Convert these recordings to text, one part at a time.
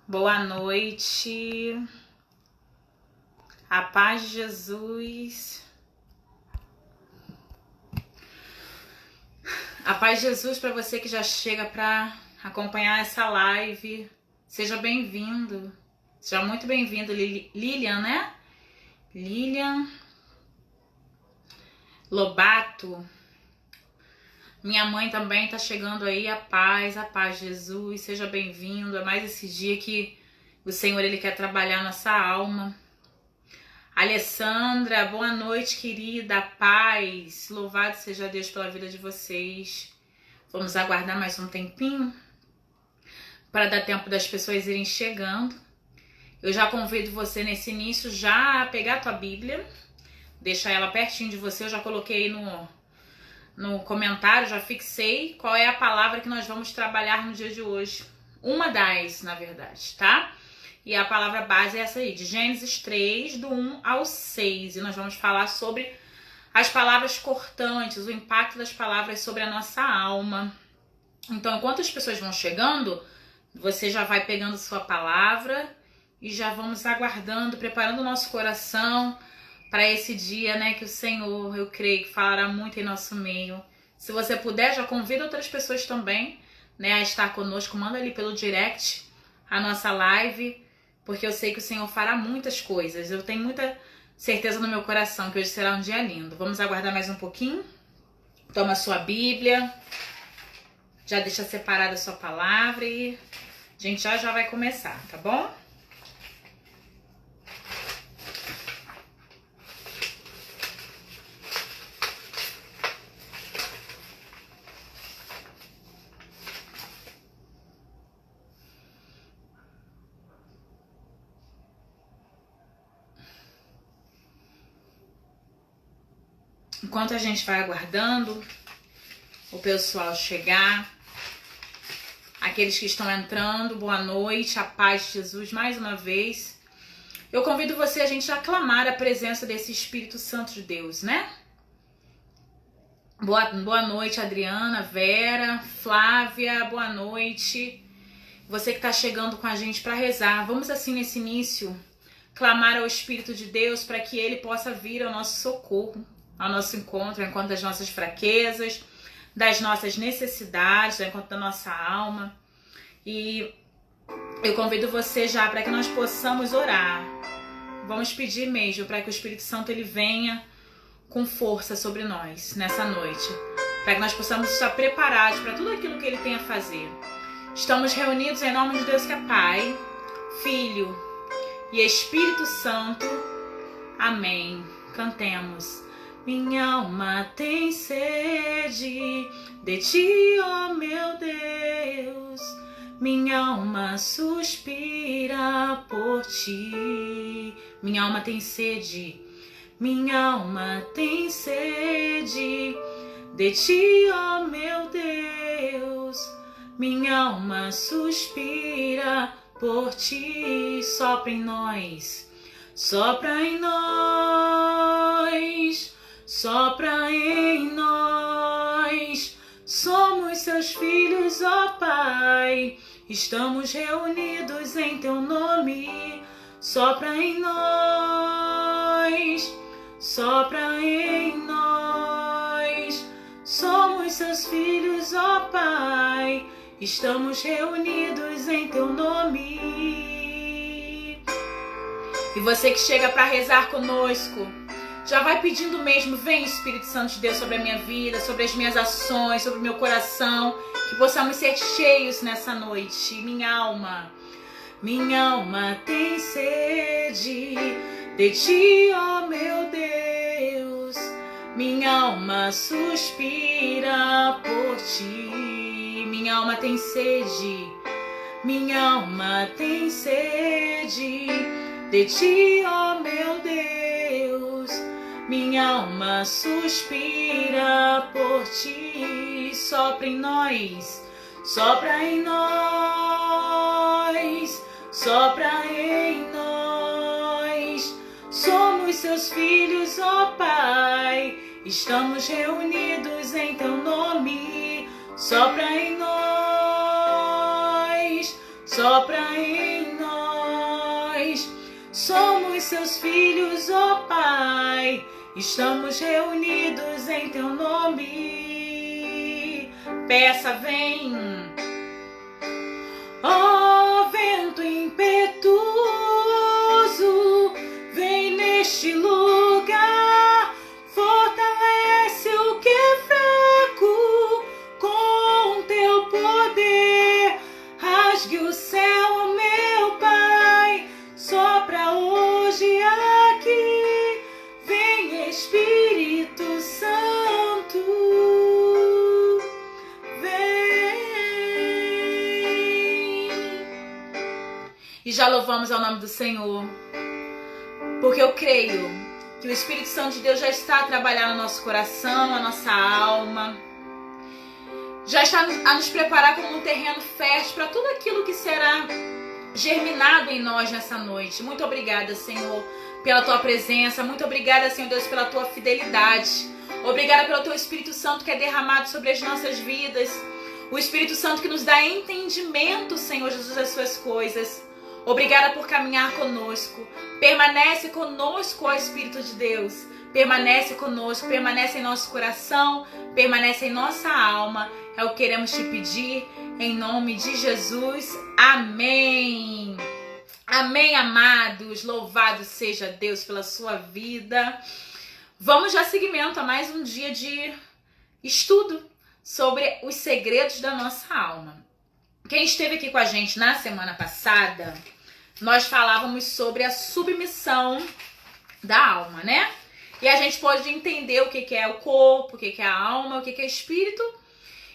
Boa noite, a paz de Jesus, a paz de Jesus para você que já chega para acompanhar essa live. Seja bem-vindo, seja muito bem-vindo, Lilian, né? Lilian Lobato. Minha mãe também tá chegando aí, a paz de Jesus, seja bem-vindo. É mais esse dia que o Senhor ele quer trabalhar nossa alma. Alessandra, boa noite, querida, paz. Louvado seja Deus pela vida de vocês. Vamos aguardar mais um tempinho para dar tempo das pessoas irem chegando. Eu já convido você nesse início já a pegar a tua Bíblia, deixa ela pertinho de você. Eu já coloquei no comentário, já fixei qual é a palavra que nós vamos trabalhar no dia de hoje. Uma das, na verdade, tá? E a palavra base é essa aí, de Gênesis 3, do 1 ao 6. E nós vamos falar sobre as palavras cortantes, o impacto das palavras sobre a nossa alma. Então, enquanto as pessoas vão chegando, você já vai pegando sua palavra e já vamos aguardando, preparando o nosso coração para esse dia, né, que o Senhor, eu creio, que falará muito em nosso meio. Se você puder, já convida outras pessoas também, né, a estar conosco. Manda ali pelo direct a nossa live, porque eu sei que o Senhor fará muitas coisas. Eu tenho muita certeza no meu coração que hoje será um dia lindo. Vamos aguardar mais um pouquinho? Toma a sua Bíblia, já deixa separada a sua palavra e a gente já vai começar, tá bom? Enquanto a gente vai aguardando o pessoal chegar, aqueles que estão entrando, boa noite, a paz de Jesus mais uma vez. Eu convido você a gente a aclamar a presença desse Espírito Santo de Deus, né? Boa noite, Adriana, Vera, Flávia, boa noite. Você que está chegando com a gente para rezar, vamos assim nesse início clamar ao Espírito de Deus para que ele possa vir ao nosso socorro, ao nosso encontro, ao encontro das nossas fraquezas, das nossas necessidades, ao encontro da nossa alma. E eu convido você já para que nós possamos orar. Vamos pedir mesmo para que o Espírito Santo ele venha com força sobre nós nessa noite, para que nós possamos estar preparados para tudo aquilo que ele tem a fazer. Estamos reunidos em nome de Deus que é Pai, Filho e Espírito Santo. Amém. Cantemos. Minha alma tem sede de ti, ó meu Deus. Minha alma suspira por ti. Minha alma tem sede. Minha alma tem sede de ti, ó meu Deus. Minha alma suspira por ti. Sopra em nós, sopra em nós. Sopra em nós, somos seus filhos, ó Pai, estamos reunidos em teu nome. Sopra em nós, sopra em nós, somos seus filhos, ó Pai, estamos reunidos em teu nome. E você que chega para rezar conosco, já vai pedindo mesmo, vem Espírito Santo de Deus sobre a minha vida, sobre as minhas ações, sobre o meu coração, que possamos ser cheios nessa noite. Minha alma tem sede de ti, ó meu Deus. Minha alma suspira por ti. Minha alma tem sede, minha alma tem sede de ti, ó meu Deus. Minha alma suspira por ti. Sopra em nós, sopra em nós, sopra em nós. Somos seus filhos, ó Pai, estamos reunidos em teu nome. Sopra em nós, sopra em nós. somos seus filhos, ó Pai. Estamos reunidos em teu nome. Peça, vem. Ó vento impetuoso, vem neste lugar. Fortalece o que é fraco com teu poder. Rasgue o céu, meu Pai, sopra hoje aqui. Vem Espírito Santo, vem. E já louvamos ao nome do Senhor, porque eu creio que o Espírito Santo de Deus já está a trabalhar no nosso coração, na nossa alma, já está a nos preparar como um terreno fértil para tudo aquilo que será germinado em nós nessa noite. Muito obrigada, Senhor, pela tua presença. Muito obrigada, Senhor Deus, pela tua fidelidade. Obrigada pelo teu Espírito Santo que é derramado sobre as nossas vidas. O Espírito Santo que nos dá entendimento, Senhor Jesus, das suas coisas. Obrigada por caminhar conosco. Permanece conosco, ó Espírito de Deus. Permanece conosco, permanece em nosso coração, permanece em nossa alma. É o que queremos te pedir, em nome de Jesus. Amém. Amém, amados. Louvado seja Deus pela sua vida. Vamos dar seguimento a mais um dia de estudo sobre os segredos da nossa alma. Quem esteve aqui com a gente na semana passada, nós falávamos sobre a submissão da alma, né? E a gente pode entender o que é o corpo, o que é a alma, o que é espírito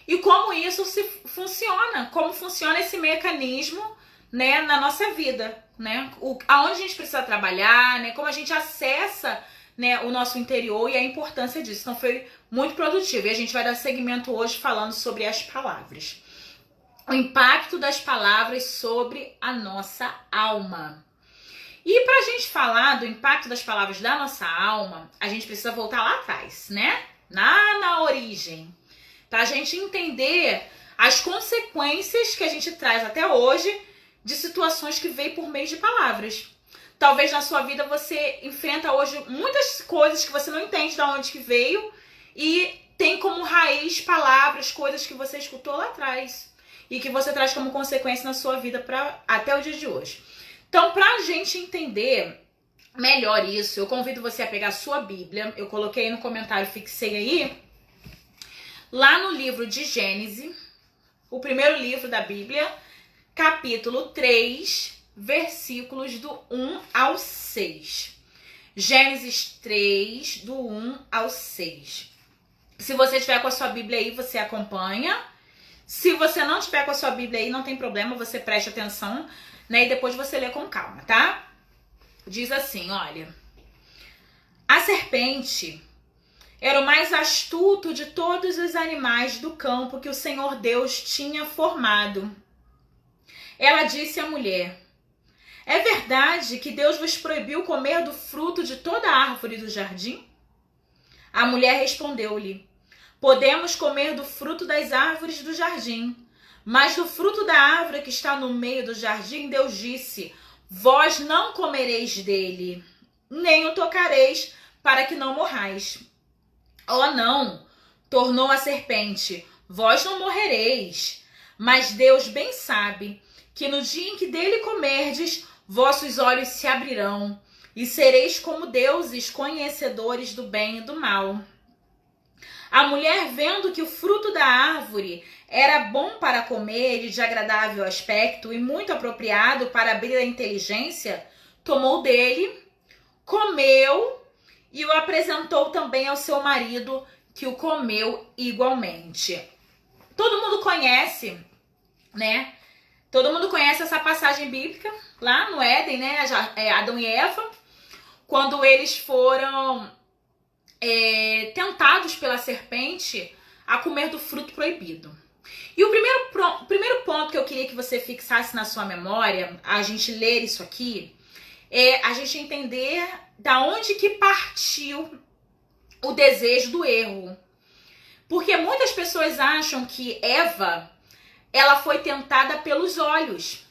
e como isso funciona, como funciona esse mecanismo, né, na nossa vida, né? Aonde a gente precisa trabalhar, né? Como a gente acessa, né, o nosso interior e a importância disso. Então foi muito produtivo e a gente vai dar seguimento hoje falando sobre as palavras. O impacto das palavras sobre a nossa alma. E para a gente falar do impacto das palavras da nossa alma, a gente precisa voltar lá atrás, né? Na origem. Para a gente entender as consequências que a gente traz até hoje de situações que veio por meio de palavras. Talvez na sua vida você enfrenta hoje muitas coisas que você não entende de onde que veio e tem como raiz palavras, coisas que você escutou lá atrás e que você traz como consequência na sua vida até o dia de hoje. Então, para a gente entender melhor isso, eu convido você a pegar a sua Bíblia. Eu coloquei no comentário, fixei aí. Lá no livro de Gênesis, o primeiro livro da Bíblia, capítulo 3, versículos do 1 ao 6. Gênesis 3, do 1 ao 6. Se você tiver com a sua Bíblia aí, você acompanha. Se você não tiver com a sua Bíblia aí, não tem problema, você preste atenção, né? E depois você lê com calma, tá? Diz assim, olha. A serpente era o mais astuto de todos os animais do campo que o Senhor Deus tinha formado. Ela disse à mulher: é verdade que Deus vos proibiu comer do fruto de toda árvore do jardim? A mulher respondeu-lhe: podemos comer do fruto das árvores do jardim, mas do fruto da árvore que está no meio do jardim, Deus disse: vós não comereis dele, nem o tocareis, para que não morrais. Oh, não, tornou a serpente, vós não morrereis. Mas Deus bem sabe que no dia em que dele comerdes, vossos olhos se abrirão, e sereis como deuses, conhecedores do bem e do mal. A mulher, vendo que o fruto da árvore era bom para comer e de agradável aspecto e muito apropriado para abrir a inteligência, tomou dele, comeu e o apresentou também ao seu marido, que o comeu igualmente. Todo mundo conhece, né? Todo mundo conhece essa passagem bíblica lá no Éden, né? Adão e Eva, quando eles foram tentados pela serpente a comer do fruto proibido. E o primeiro ponto que eu queria que você fixasse na sua memória, a gente ler isso aqui, é a gente entender da onde que partiu o desejo do erro. Porque muitas pessoas acham que Eva, ela foi tentada pelos olhos.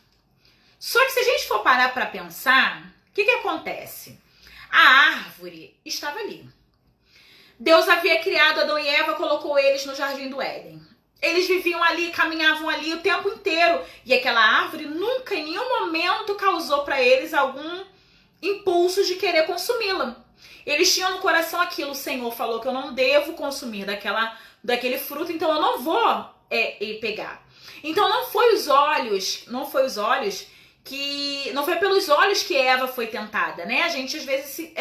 Só que se a gente for parar para pensar, que acontece? A árvore estava ali. Deus havia criado Adão e Eva, colocou eles no Jardim do Éden. Eles viviam ali, caminhavam ali o tempo inteiro. E aquela árvore nunca, em nenhum momento, causou para eles algum impulso de querer consumi-la. Eles tinham no coração aquilo: o Senhor falou que eu não devo consumir daquele fruto, então eu não vou pegar. Então não foi pelos olhos que Eva foi tentada, né? A gente às vezes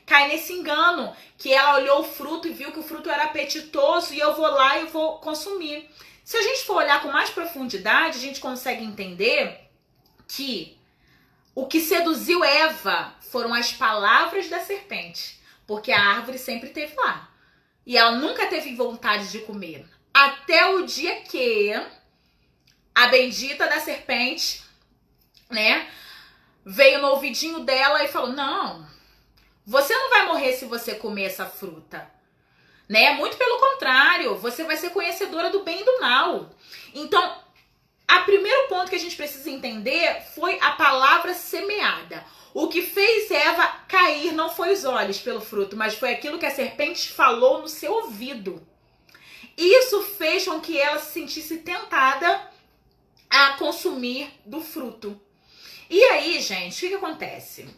cai nesse engano, que ela olhou o fruto e viu que o fruto era apetitoso e eu vou lá e vou consumir. Se a gente for olhar com mais profundidade, a gente consegue entender que o que seduziu Eva foram as palavras da serpente, porque a árvore sempre esteve lá e ela nunca teve vontade de comer, até o dia que a bendita da serpente, né, veio no ouvidinho dela e falou: não, você não vai morrer se você comer essa fruta, né? Muito pelo contrário, você vai ser conhecedora do bem e do mal. Então, o primeiro ponto que a gente precisa entender foi a palavra semeada. O que fez Eva cair não foi os olhos pelo fruto, mas foi aquilo que a serpente falou no seu ouvido. Isso fez com que ela se sentisse tentada a consumir do fruto. E aí, gente, o que acontece?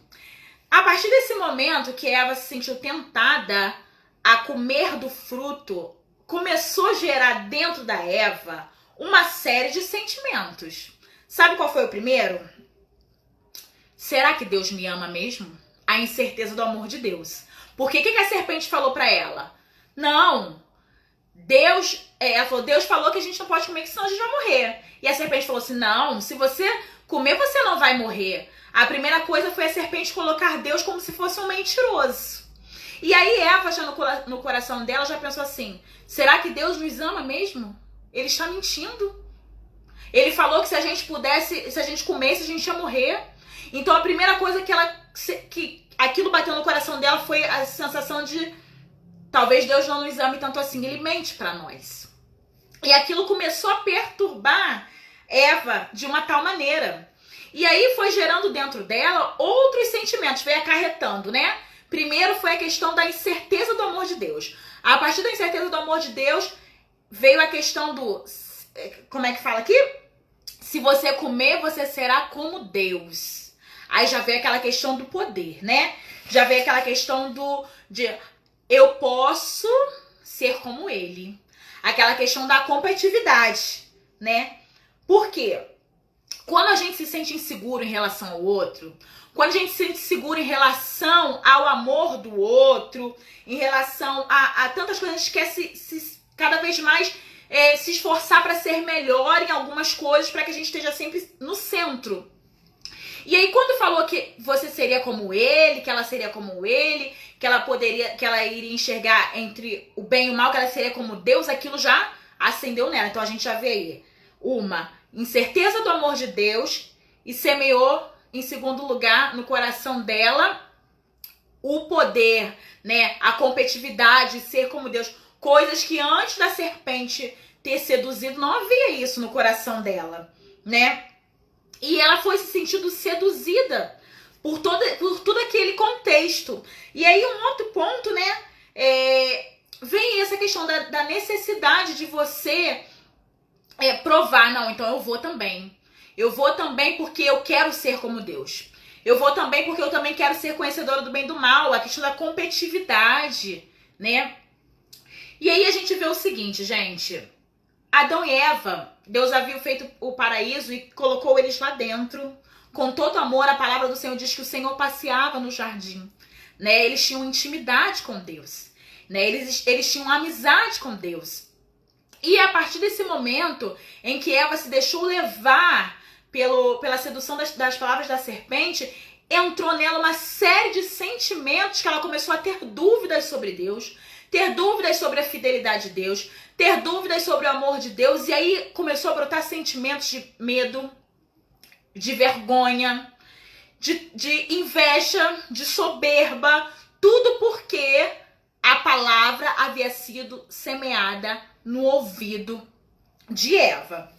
A partir desse momento que Eva se sentiu tentada a comer do fruto, começou a gerar dentro da Eva uma série de sentimentos. Sabe qual foi o primeiro? Será que Deus me ama mesmo? A incerteza do amor de Deus. Porque o que a serpente falou pra ela? Não, Deus falou que a gente não pode comer, que senão a gente vai morrer. E a serpente falou assim: não, se você comer, você não vai morrer. A primeira coisa foi a serpente colocar Deus como se fosse um mentiroso. E aí Eva, já no coração dela, já pensou assim: será que Deus nos ama mesmo? Ele está mentindo. Ele falou que se a gente comesse, a gente ia morrer. Então a primeira coisa que aquilo bateu no coração dela foi a sensação de: talvez Deus não nos ame tanto assim, ele mente para nós. E aquilo começou a perturbar Eva de uma tal maneira. E aí foi gerando dentro dela outros sentimentos, veio acarretando, né? Primeiro foi a questão da incerteza do amor de Deus. A partir da incerteza do amor de Deus, veio a questão do... Como é que fala aqui? Se você comer, você será como Deus. Aí já veio aquela questão do poder, né? Já veio aquela questão de eu posso ser como ele. Aquela questão da competitividade, né? Por quê? Quando a gente se sente inseguro em relação ao outro, quando a gente se sente seguro em relação ao amor do outro, em relação a tantas coisas, a gente quer cada vez mais se esforçar para ser melhor em algumas coisas, para que a gente esteja sempre no centro. E aí quando falou que você seria como ele, que ela seria como ele, que ela iria enxergar entre o bem e o mal, que ela seria como Deus, aquilo já acendeu nela. Então a gente já vê aí uma incerteza do amor de Deus e semeou, em segundo lugar, no coração dela o poder, né, a competitividade, ser como Deus, coisas que antes da serpente ter seduzido não havia isso no coração dela, né? E ela foi se sentindo seduzida por todo aquele contexto. E aí um outro ponto, né, vem essa questão da necessidade de você provar: não, então eu vou também. Eu vou também porque eu quero ser como Deus. Eu vou também porque eu também quero ser conhecedora do bem e do mal. A questão da competitividade, né? E aí a gente vê o seguinte, gente. Adão e Eva, Deus havia feito o paraíso e colocou eles lá dentro. Com todo amor, a palavra do Senhor diz que o Senhor passeava no jardim, né? Eles tinham intimidade com Deus, né? Eles tinham amizade com Deus. E a partir desse momento em que Eva se deixou levar pela sedução das palavras da serpente, entrou nela uma série de sentimentos que ela começou a ter dúvidas sobre Deus, ter dúvidas sobre a fidelidade de Deus, ter dúvidas sobre o amor de Deus, e aí começou a brotar sentimentos de medo, de vergonha, de inveja, de soberba, tudo porque a palavra havia sido semeada no ouvido de Eva,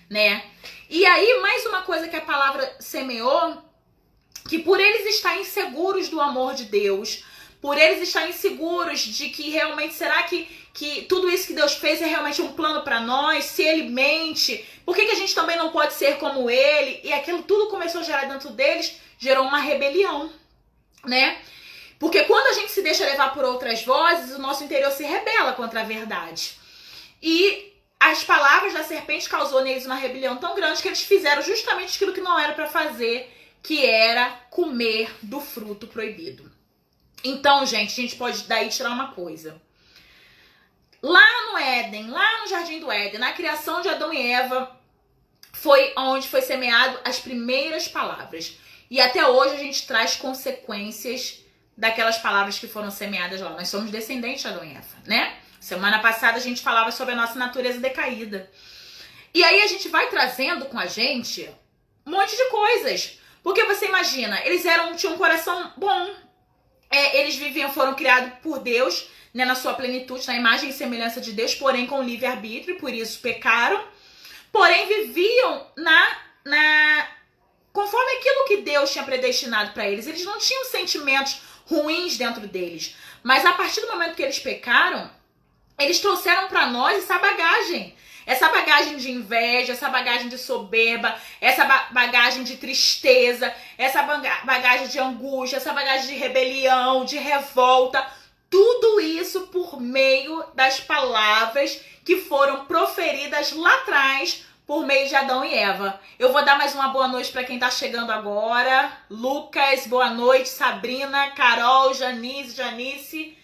né? E aí, mais uma coisa que a palavra semeou que por eles estarem inseguros do amor de Deus, por eles estarem inseguros de que realmente, será que tudo isso que Deus fez é realmente um plano para nós? Se ele mente, por que a gente também não pode ser como ele? E aquilo tudo começou a gerar dentro deles, gerou uma rebelião, né? Porque quando a gente se deixa levar por outras vozes, o nosso interior se rebela contra a verdade. E as palavras da serpente causou neles uma rebelião tão grande que eles fizeram justamente aquilo que não era para fazer, que era comer do fruto proibido. Então, gente, a gente pode daí tirar uma coisa. Lá no Éden, lá no Jardim do Éden, na criação de Adão e Eva, foi onde foi semeado as primeiras palavras. E até hoje a gente traz consequências daquelas palavras que foram semeadas lá. Nós somos descendentes de Adão e Eva, né? Semana passada a gente falava sobre a nossa natureza decaída. E aí a gente vai trazendo com a gente um monte de coisas. Porque você imagina, eles tinham um coração bom. Eles foram criados por Deus, né, na sua plenitude, na imagem e semelhança de Deus, porém com livre-arbítrio, por isso pecaram. Porém viviam conforme aquilo que Deus tinha predestinado para eles. Eles não tinham sentimentos ruins dentro deles. Mas a partir do momento que eles pecaram, eles trouxeram para nós essa bagagem de inveja, essa bagagem de soberba, essa bagagem de tristeza, essa bagagem de angústia, essa bagagem de rebelião, de revolta. Tudo isso por meio das palavras que foram proferidas lá atrás por meio de Adão e Eva. Eu vou dar mais uma boa noite para quem tá chegando agora. Lucas, boa noite. Sabrina, Carol, Janice.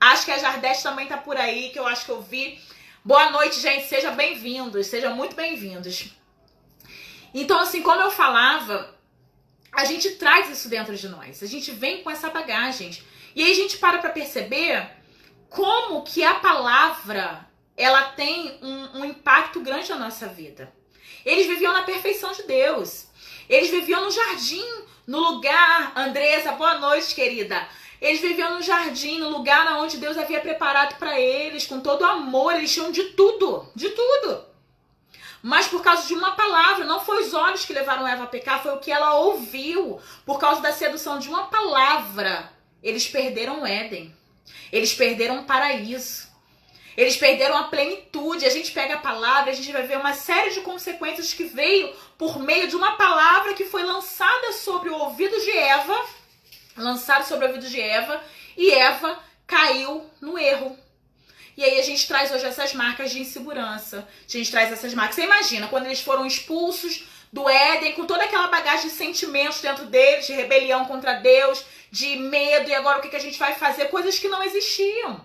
Acho que a Jardete também tá por aí, que eu acho que eu vi. Boa noite, gente. Sejam bem-vindos. Sejam muito bem-vindos. Então, assim, como eu falava, a gente traz isso dentro de nós. A gente vem com essa bagagem. E aí a gente para perceber como que a palavra, ela tem um impacto grande na nossa vida. Eles viviam na perfeição de Deus. Eles viviam no jardim, no lugar... Andressa, boa noite, querida. Eles viviam no jardim, no lugar onde Deus havia preparado para eles, com todo amor. Eles tinham de tudo, de tudo. Mas por causa de uma palavra, não foi os olhos que levaram Eva a pecar, foi o que ela ouviu. Por causa da sedução de uma palavra, eles perderam o Éden. Eles perderam o paraíso. Eles perderam a plenitude. A gente pega a palavra, a gente vai ver uma série de consequências que veio por meio de uma palavra que foi lançada sobre o ouvido de Eva. E Eva caiu no erro. E aí a gente traz hoje essas marcas de insegurança. A gente traz essas marcas. Você imagina, quando eles foram expulsos do Éden, com toda aquela bagagem de sentimentos dentro deles, de rebelião contra Deus, de medo, e agora o que a gente vai fazer? Coisas que não existiam.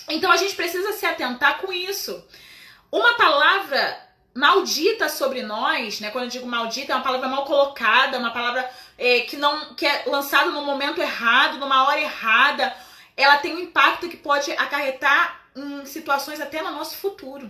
Então a gente precisa se atentar com isso. Uma palavra maldita sobre nós, né? Quando eu digo maldita, é uma palavra mal colocada, uma palavra que é lançada no momento errado, numa hora errada. Ela tem um impacto que pode acarretar em situações até no nosso futuro.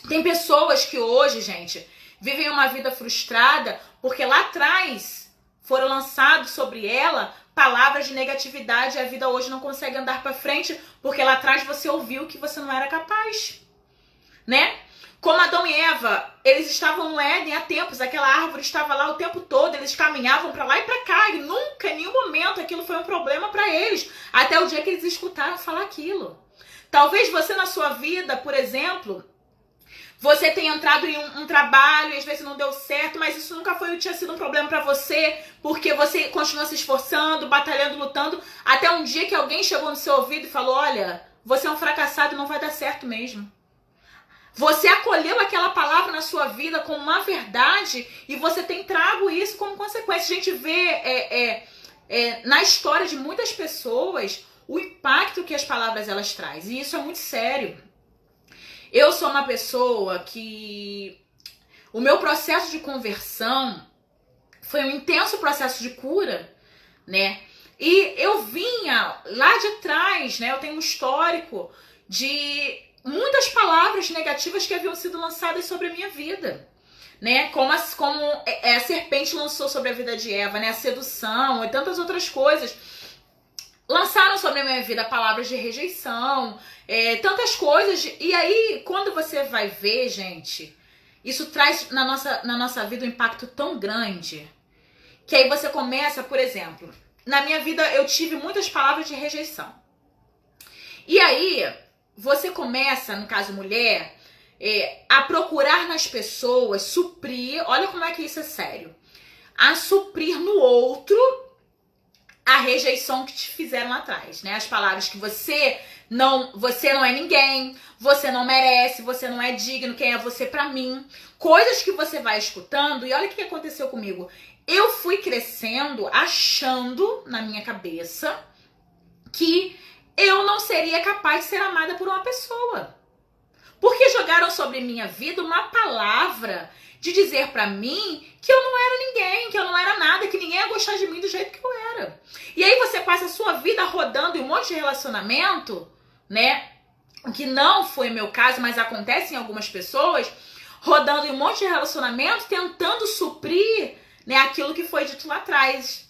Tem pessoas que hoje, gente, vivem uma vida frustrada porque lá atrás foram lançados sobre ela palavras de negatividade e a vida hoje não consegue andar para frente porque lá atrás você ouviu que você não era capaz, né? Como Adão e Eva, eles estavam no Éden há tempos, aquela árvore estava lá o tempo todo, eles caminhavam para lá e para cá, e nunca, em nenhum momento, aquilo foi um problema para eles, até o dia que eles escutaram falar aquilo. Talvez você na sua vida, por exemplo, você tenha entrado em um trabalho e às vezes não deu certo, mas isso nunca tinha sido um problema para você, porque você continua se esforçando, batalhando, lutando, até um dia que alguém chegou no seu ouvido e falou, olha, você é um fracassado e não vai dar certo mesmo. Você acolheu aquela palavra na sua vida como uma verdade e você tem trago isso como consequência. A gente vê na história de muitas pessoas o impacto que as palavras elas trazem. E isso é muito sério. Eu sou uma pessoa que... O meu processo de conversão foi um intenso processo de cura, né? E eu vinha lá de trás, né? Eu tenho um histórico de... muitas palavras negativas que haviam sido lançadas sobre a minha vida, né? Como a serpente lançou sobre a vida de Eva, né? A sedução e tantas outras coisas. Lançaram sobre a minha vida palavras de rejeição, tantas coisas. E aí, quando você vai ver, gente, isso traz na nossa vida um impacto tão grande Que aí você começa, por exemplo, na minha vida eu tive muitas palavras de rejeição. E aí você começa, no caso mulher, a procurar nas pessoas, suprir, olha como é que isso é sério, a suprir no outro a rejeição que te fizeram lá atrás, né? As palavras que você não é ninguém, você não merece, você não é digno, quem é você pra mim? Coisas que você vai escutando, e olha o que aconteceu comigo. Eu fui crescendo achando na minha cabeça que eu não seria capaz de ser amada por uma pessoa. Porque jogaram sobre minha vida uma palavra de dizer pra mim que eu não era ninguém, que eu não era nada, que ninguém ia gostar de mim do jeito que eu era. E aí você passa a sua vida rodando em um monte de relacionamento, né? O que não foi meu caso, mas acontece em algumas pessoas, rodando em um monte de relacionamento, tentando suprir, né, aquilo que foi dito lá atrás.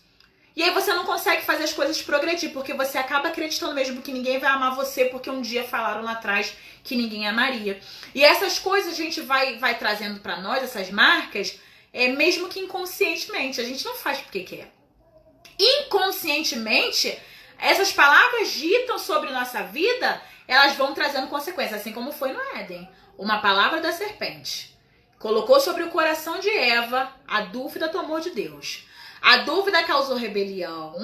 E aí você não consegue fazer as coisas progredir, porque você acaba acreditando mesmo que ninguém vai amar você, porque um dia falaram lá atrás que ninguém amaria. E essas coisas a gente vai trazendo pra nós, essas marcas, mesmo que inconscientemente. A gente não faz porque quer. Inconscientemente, essas palavras ditam sobre nossa vida, elas vão trazendo consequências, assim como foi no Éden. Uma palavra da serpente colocou sobre o coração de Eva a dúvida do amor de Deus. A dúvida causou rebelião,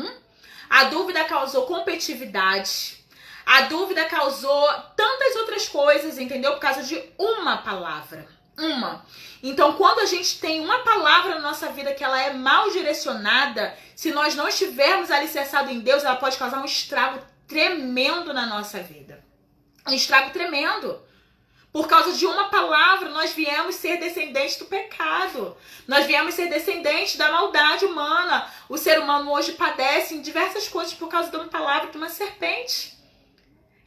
a dúvida causou competitividade, a dúvida causou tantas outras coisas, entendeu? Por causa de uma palavra. Uma. Então, quando a gente tem uma palavra na nossa vida que ela é mal direcionada, se nós não estivermos alicerçados em Deus, ela pode causar um estrago tremendo na nossa vida. Um estrago tremendo. Por causa de uma palavra, nós viemos ser descendentes do pecado. Nós viemos ser descendentes da maldade humana. O ser humano hoje padece em diversas coisas por causa de uma palavra de uma serpente.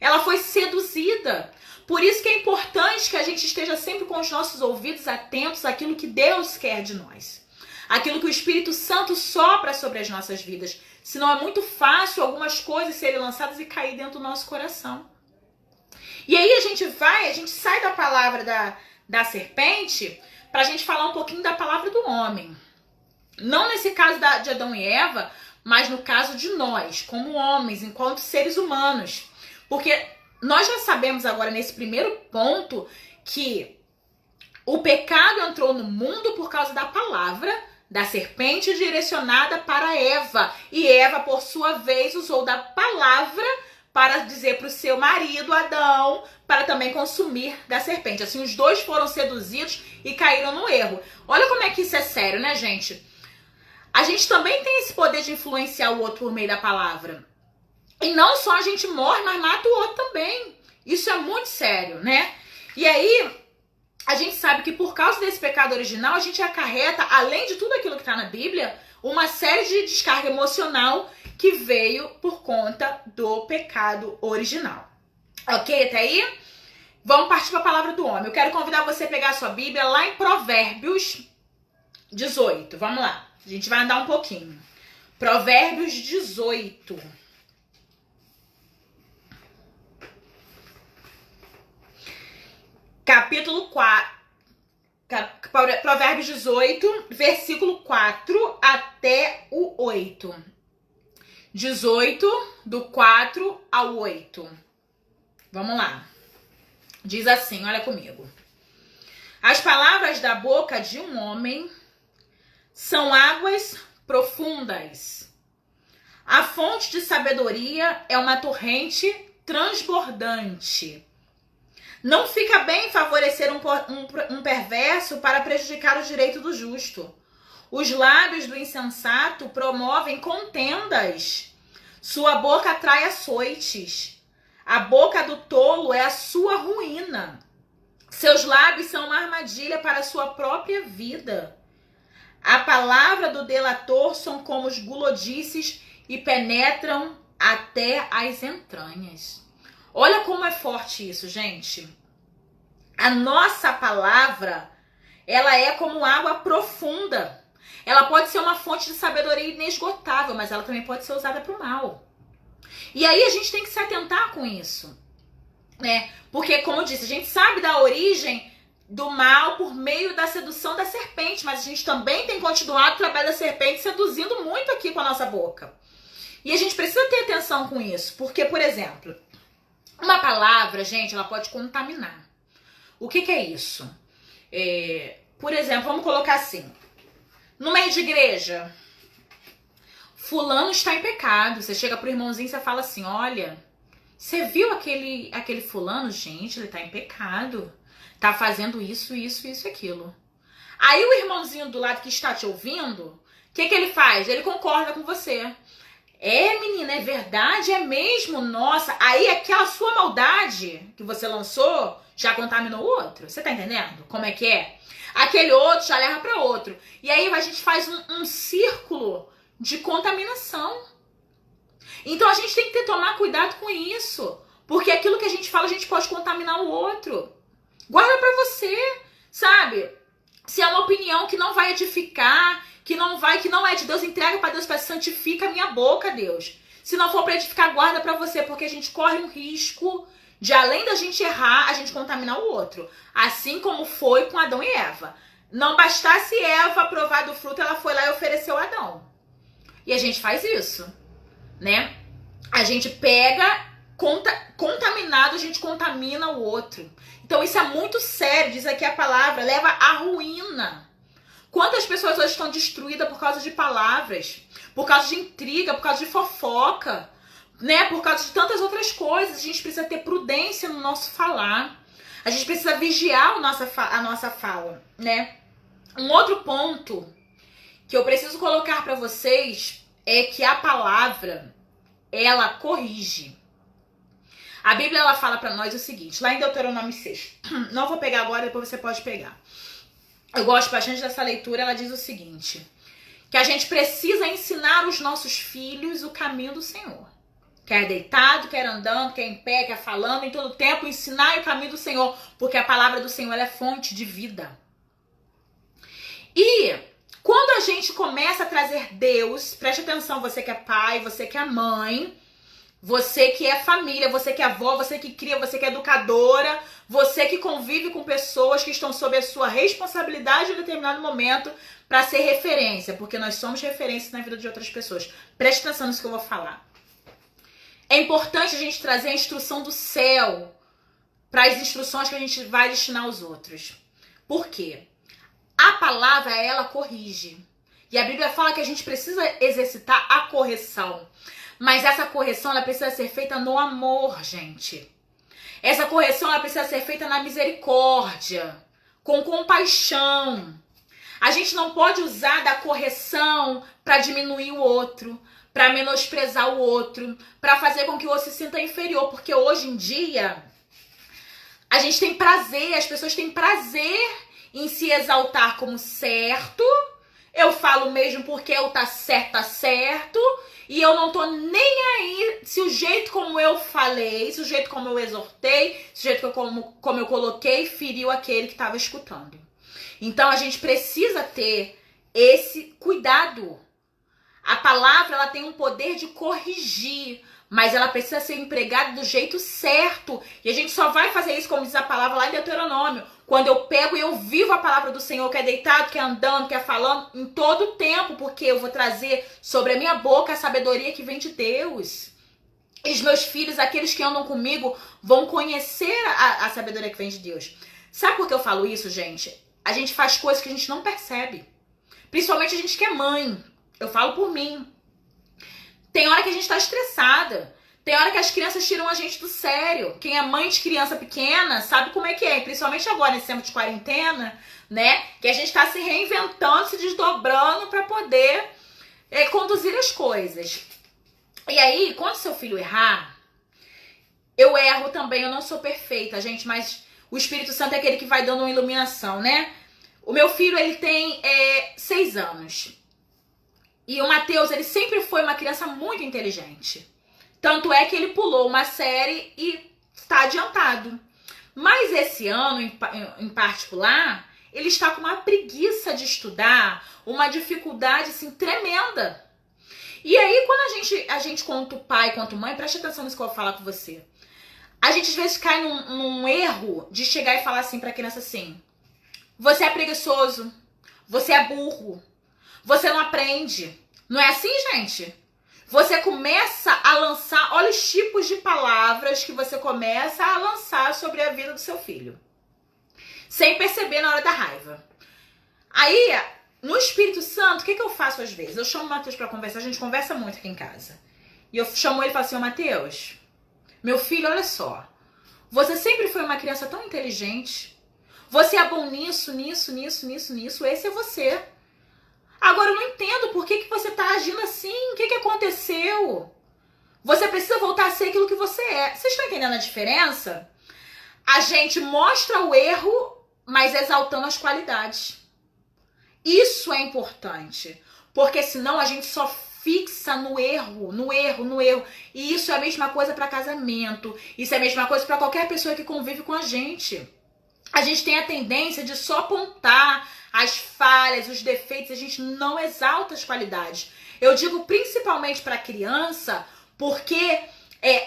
Ela foi seduzida. Por isso que é importante que a gente esteja sempre com os nossos ouvidos atentos àquilo que Deus quer de nós. Aquilo que o Espírito Santo sopra sobre as nossas vidas. Senão é muito fácil algumas coisas serem lançadas e cair dentro do nosso coração. E aí a gente sai da palavra da serpente para a gente falar um pouquinho da palavra do homem. Não nesse caso de Adão e Eva, mas no caso de nós, como homens, enquanto seres humanos. Porque nós já sabemos agora, nesse primeiro ponto, que o pecado entrou no mundo por causa da palavra da serpente direcionada para Eva. E Eva, por sua vez, usou da palavra para dizer para o seu marido, Adão, para também consumir da serpente. Assim, os dois foram seduzidos e caíram no erro. Olha como é que isso é sério, né, gente? A gente também tem esse poder de influenciar o outro por meio da palavra. E não só a gente morre, mas mata o outro também. Isso é muito sério, né? E aí, a gente sabe que por causa desse pecado original, a gente acarreta, além de tudo aquilo que está na Bíblia, uma série de descarga emocional que veio por conta do pecado original. Ok, até aí? Vamos partir para a palavra do homem. Eu quero convidar você a pegar a sua Bíblia lá em Provérbios 18. Vamos lá. A gente vai andar um pouquinho. Provérbios 18. Capítulo 4. Provérbios 18, versículo 4 até o 8. 18, do 4 ao 8. Vamos lá. Diz assim, olha comigo. As palavras da boca de um homem são águas profundas. A fonte de sabedoria é uma torrente transbordante. Não fica bem favorecer um perverso para prejudicar o direito do justo. Os lábios do insensato promovem contendas. Sua boca atrai açoites. A boca do tolo é a sua ruína. Seus lábios são uma armadilha para a sua própria vida. A palavra do delator são como os gulodices e penetram até as entranhas. Olha como é forte isso, gente. A nossa palavra, ela é como água profunda. Ela pode ser uma fonte de sabedoria inesgotável, mas ela também pode ser usada para o mal. E aí a gente tem que se atentar com isso, né? Porque, como eu disse, a gente sabe da origem do mal por meio da sedução da serpente, mas a gente também tem continuado o trabalho da serpente seduzindo muito aqui com a nossa boca. E a gente precisa ter atenção com isso, porque, por exemplo, uma palavra, gente, ela pode contaminar. O que é isso? Por exemplo, vamos colocar assim, no meio de igreja, fulano está em pecado. Você chega pro irmãozinho e você fala assim, olha, você viu aquele fulano? Gente, ele está em pecado. Tá fazendo isso, isso, isso e aquilo. Aí o irmãozinho do lado que está te ouvindo, o que ele faz? Ele concorda com você. Menina, é verdade? É mesmo? Nossa, aí aquela sua maldade que você lançou já contaminou o outro. Você tá entendendo como é que é? Aquele outro já leva para outro. E aí a gente faz um círculo de contaminação. Então a gente tem que tomar cuidado com isso. Porque aquilo que a gente fala, a gente pode contaminar o outro. Guarda pra você, sabe? Se é uma opinião que não vai edificar, que não é de Deus, entrega pra Deus, para santifica a minha boca, Deus. Se não for pra edificar, guarda pra você, porque a gente corre um risco de, além da gente errar, a gente contaminar o outro. Assim como foi com Adão e Eva. Não bastasse Eva provar do fruto, ela foi lá e ofereceu a Adão. E a gente faz isso, né? A gente pega, contaminado, a gente contamina o outro. Então isso é muito sério, diz aqui a palavra, leva à ruína. Quantas pessoas hoje estão destruídas por causa de palavras, por causa de intriga, por causa de fofoca, né? Por causa de tantas outras coisas. A gente precisa ter prudência no nosso falar. A gente precisa vigiar a nossa fala, né? Um outro ponto que eu preciso colocar para vocês é que a palavra, ela corrige. A Bíblia, ela fala para nós o seguinte, lá em Deuteronômio 6, não vou pegar agora, depois você pode pegar. Eu gosto bastante dessa leitura, ela diz o seguinte, que a gente precisa ensinar os nossos filhos o caminho do Senhor. Quer deitado, quer andando, quer em pé, quer falando, em todo tempo, ensinar o caminho do Senhor, porque a palavra do Senhor ela é fonte de vida. E quando a gente começa a trazer Deus, preste atenção, você que é pai, você que é mãe, você que é família, você que é avó, você que cria, você que é educadora, você que convive com pessoas que estão sob a sua responsabilidade em determinado momento para ser referência, porque nós somos referência na vida de outras pessoas. Preste atenção nisso que eu vou falar. É importante a gente trazer a instrução do céu para as instruções que a gente vai destinar aos outros. Por quê? A palavra, ela corrige. E a Bíblia fala que a gente precisa exercitar a correção. Mas essa correção, ela precisa ser feita no amor, gente. Essa correção, ela precisa ser feita na misericórdia, com compaixão. A gente não pode usar da correção para diminuir o outro, para menosprezar o outro, para fazer com que o outro se sinta inferior. Porque hoje em dia, a gente tem prazer, as pessoas têm prazer em se exaltar como certo. Eu falo mesmo porque eu tá certo. E eu não tô nem aí se o jeito como eu falei, se o jeito como eu exortei, se o jeito como eu coloquei, feriu aquele que estava escutando. Então a gente precisa ter esse cuidado. A palavra, ela tem um poder de corrigir, mas ela precisa ser empregada do jeito certo. E a gente só vai fazer isso, como diz a palavra lá em Deuteronômio, quando eu pego e eu vivo a palavra do Senhor, que é deitado, que é andando, que é falando, em todo o tempo, porque eu vou trazer sobre a minha boca a sabedoria que vem de Deus. E os meus filhos, aqueles que andam comigo, vão conhecer a sabedoria que vem de Deus. Sabe por que eu falo isso, gente? A gente faz coisas que a gente não percebe. Principalmente a gente que é mãe. Eu falo por mim. Tem hora que a gente tá estressada. Tem hora que as crianças tiram a gente do sério. Quem é mãe de criança pequena sabe como é que é. Principalmente agora, nesse tempo de quarentena, né? Que a gente tá se reinventando, se desdobrando para poder conduzir as coisas. E aí, quando seu filho errar, eu erro também. Eu não sou perfeita, gente, mas o Espírito Santo é aquele que vai dando uma iluminação, né? O meu filho, ele tem 6 anos. E o Mateus, ele sempre foi uma criança muito inteligente. Tanto é que ele pulou uma série e está adiantado. Mas esse ano, em particular, ele está com uma preguiça de estudar, uma dificuldade assim, tremenda. E aí, quando a gente quanto pai, quanto mãe, preste atenção nisso que eu vou falar com você. A gente às vezes cai num erro de chegar e falar assim para a criança assim, você é preguiçoso, você é burro, você não aprende. Não é assim, gente? Você começa a lançar, olha os tipos de palavras que você começa a lançar sobre a vida do seu filho. Sem perceber na hora da raiva. Aí, no Espírito Santo, o que eu faço às vezes? Eu chamo o Matheus pra conversar, a gente conversa muito aqui em casa. E eu chamo ele e falo assim, ô Matheus, meu filho, olha só. Você sempre foi uma criança tão inteligente. Você é bom nisso, esse é você. Agora eu não entendo por que você tá agindo assim, o que aconteceu? Você precisa voltar a ser aquilo que você é. Vocês estão entendendo a diferença? A gente mostra o erro, mas exaltando as qualidades. Isso é importante, porque senão a gente só fixa no erro. E isso é a mesma coisa para casamento, isso é a mesma coisa para qualquer pessoa que convive com a gente. A gente tem a tendência de só apontar as falhas, os defeitos, a gente não exalta as qualidades. Eu digo principalmente para criança, porque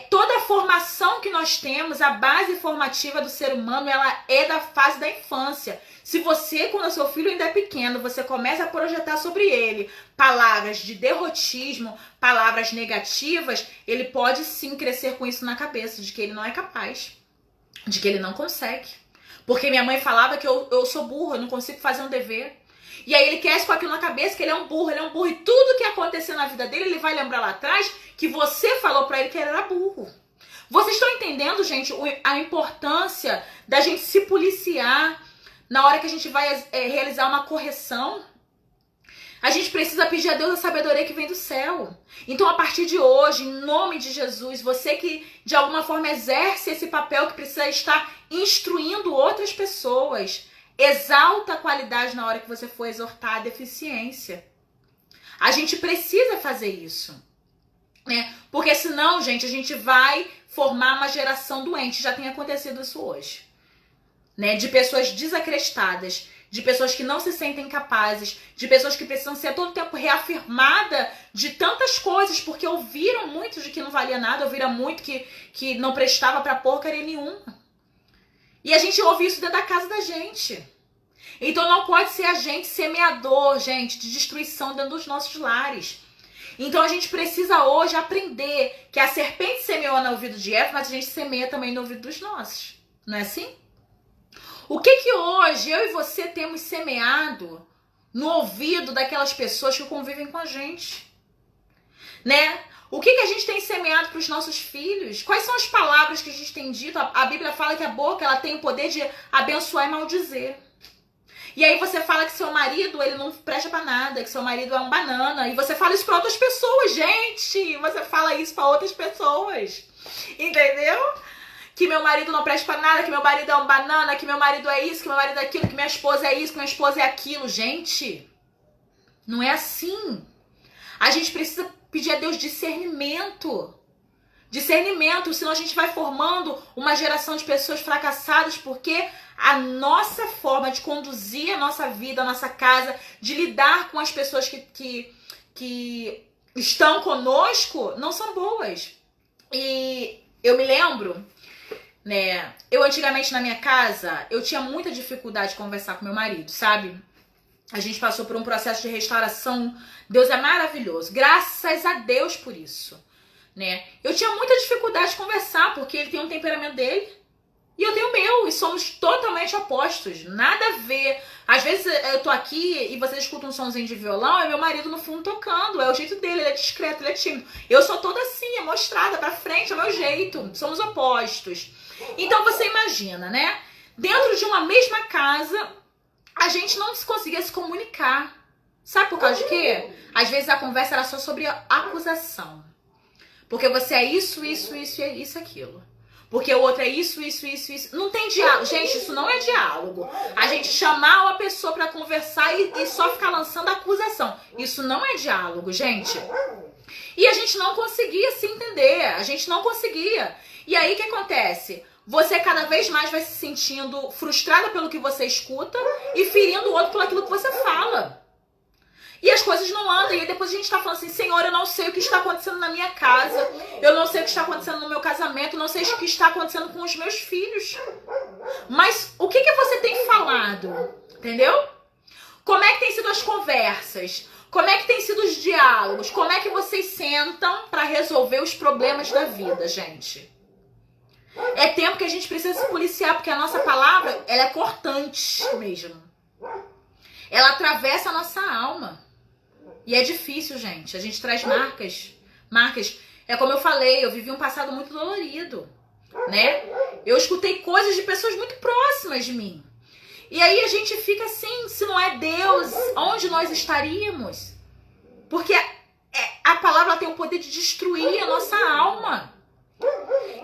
toda a formação que nós temos, a base formativa do ser humano, ela é da fase da infância. Se você, quando o seu filho ainda é pequeno, você começa a projetar sobre ele palavras de derrotismo, palavras negativas, ele pode sim crescer com isso na cabeça, de que ele não é capaz, de que ele não consegue. Porque minha mãe falava que eu sou burro, eu não consigo fazer um dever. E aí ele cresce com aquilo na cabeça, que ele é um burro. E tudo que acontecer na vida dele, ele vai lembrar lá atrás que você falou pra ele que ele era burro. Vocês estão entendendo, gente, a importância da gente se policiar na hora que a gente vai realizar uma correção? A gente precisa pedir a Deus a sabedoria que vem do céu. Então, a partir de hoje, em nome de Jesus, você que de alguma forma exerce esse papel que precisa estar instruindo outras pessoas, exalta a qualidade na hora que você for exortar a deficiência. A gente precisa fazer isso, né? Porque senão, gente, a gente vai formar uma geração doente. Já tem acontecido isso hoje, né? De pessoas desacreditadas, de pessoas que não se sentem capazes, de pessoas que precisam ser todo tempo reafirmada de tantas coisas, porque ouviram muito de que não valia nada, ouviram muito que não prestava pra porcaria nenhuma. E a gente ouve isso dentro da casa da gente. Então não pode ser a gente semeador, gente, de destruição dentro dos nossos lares. Então a gente precisa hoje aprender que a serpente semeou no ouvido de Eva, mas a gente semeia também no ouvido dos nossos. Não é assim? O que hoje eu e você temos semeado no ouvido daquelas pessoas que convivem com a gente? Né? O que a gente tem semeado para os nossos filhos? Quais são as palavras que a gente tem dito? A Bíblia fala que a boca ela tem o poder de abençoar e maldizer. E aí você fala que seu marido ele não presta pra nada, que seu marido é um banana. E você fala isso pra outras pessoas, gente. Você fala isso pra outras pessoas. Entendeu? Que meu marido não presta pra nada, que meu marido é um banana, que meu marido é isso, que meu marido é aquilo, que minha esposa é isso, que minha esposa é aquilo. Gente, não é assim. A gente precisa pedir a Deus discernimento. Discernimento, senão a gente vai formando uma geração de pessoas fracassadas, porque a nossa forma de conduzir a nossa vida, a nossa casa, de lidar com as pessoas que estão conosco, não são boas. E eu me lembro, né, eu antigamente na minha casa, eu tinha muita dificuldade de conversar com meu marido, sabe? A gente passou por um processo de restauração, Deus é maravilhoso, graças a Deus por isso. Né? Eu tinha muita dificuldade de conversar, porque ele tem um temperamento dele e eu tenho o meu, e somos totalmente opostos, nada a ver. Às vezes eu tô aqui e você escuta um somzinho de violão, é meu marido no fundo tocando, é o jeito dele, ele é discreto, ele é tímido. Eu sou toda assim, amostrada pra frente, é o meu jeito, somos opostos. Então você imagina, né? Dentro de uma mesma casa, a gente não conseguia se comunicar. Sabe por causa de quê? Às vezes a conversa era só sobre acusação. Porque você é isso, aquilo. Porque o outro é isso. Não tem diálogo. Gente, isso não é diálogo. A gente chamar uma pessoa pra conversar e só ficar lançando acusação. Isso não é diálogo, gente. E a gente não conseguia se entender. A gente não conseguia. E aí o que acontece? Você cada vez mais vai se sentindo frustrada pelo que você escuta e ferindo o outro por aquilo que você fala. E as coisas não andam, e aí depois a gente tá falando assim, Senhor, eu não sei o que está acontecendo na minha casa, eu não sei o que está acontecendo no meu casamento, não sei o que está acontecendo com os meus filhos. Mas o que você tem falado? Entendeu? Como é que tem sido as conversas? Como é que tem sido os diálogos? Como é que vocês sentam para resolver os problemas da vida, gente? É tempo que a gente precisa se policiar, porque a nossa palavra, ela é cortante mesmo. Ela atravessa a nossa alma. E é difícil, gente. A gente traz marcas. É como eu falei, eu vivi um passado muito dolorido, né? Eu escutei coisas de pessoas muito próximas de mim. E aí a gente fica assim, se não é Deus, onde nós estaríamos? Porque a palavra tem o poder de destruir a nossa alma.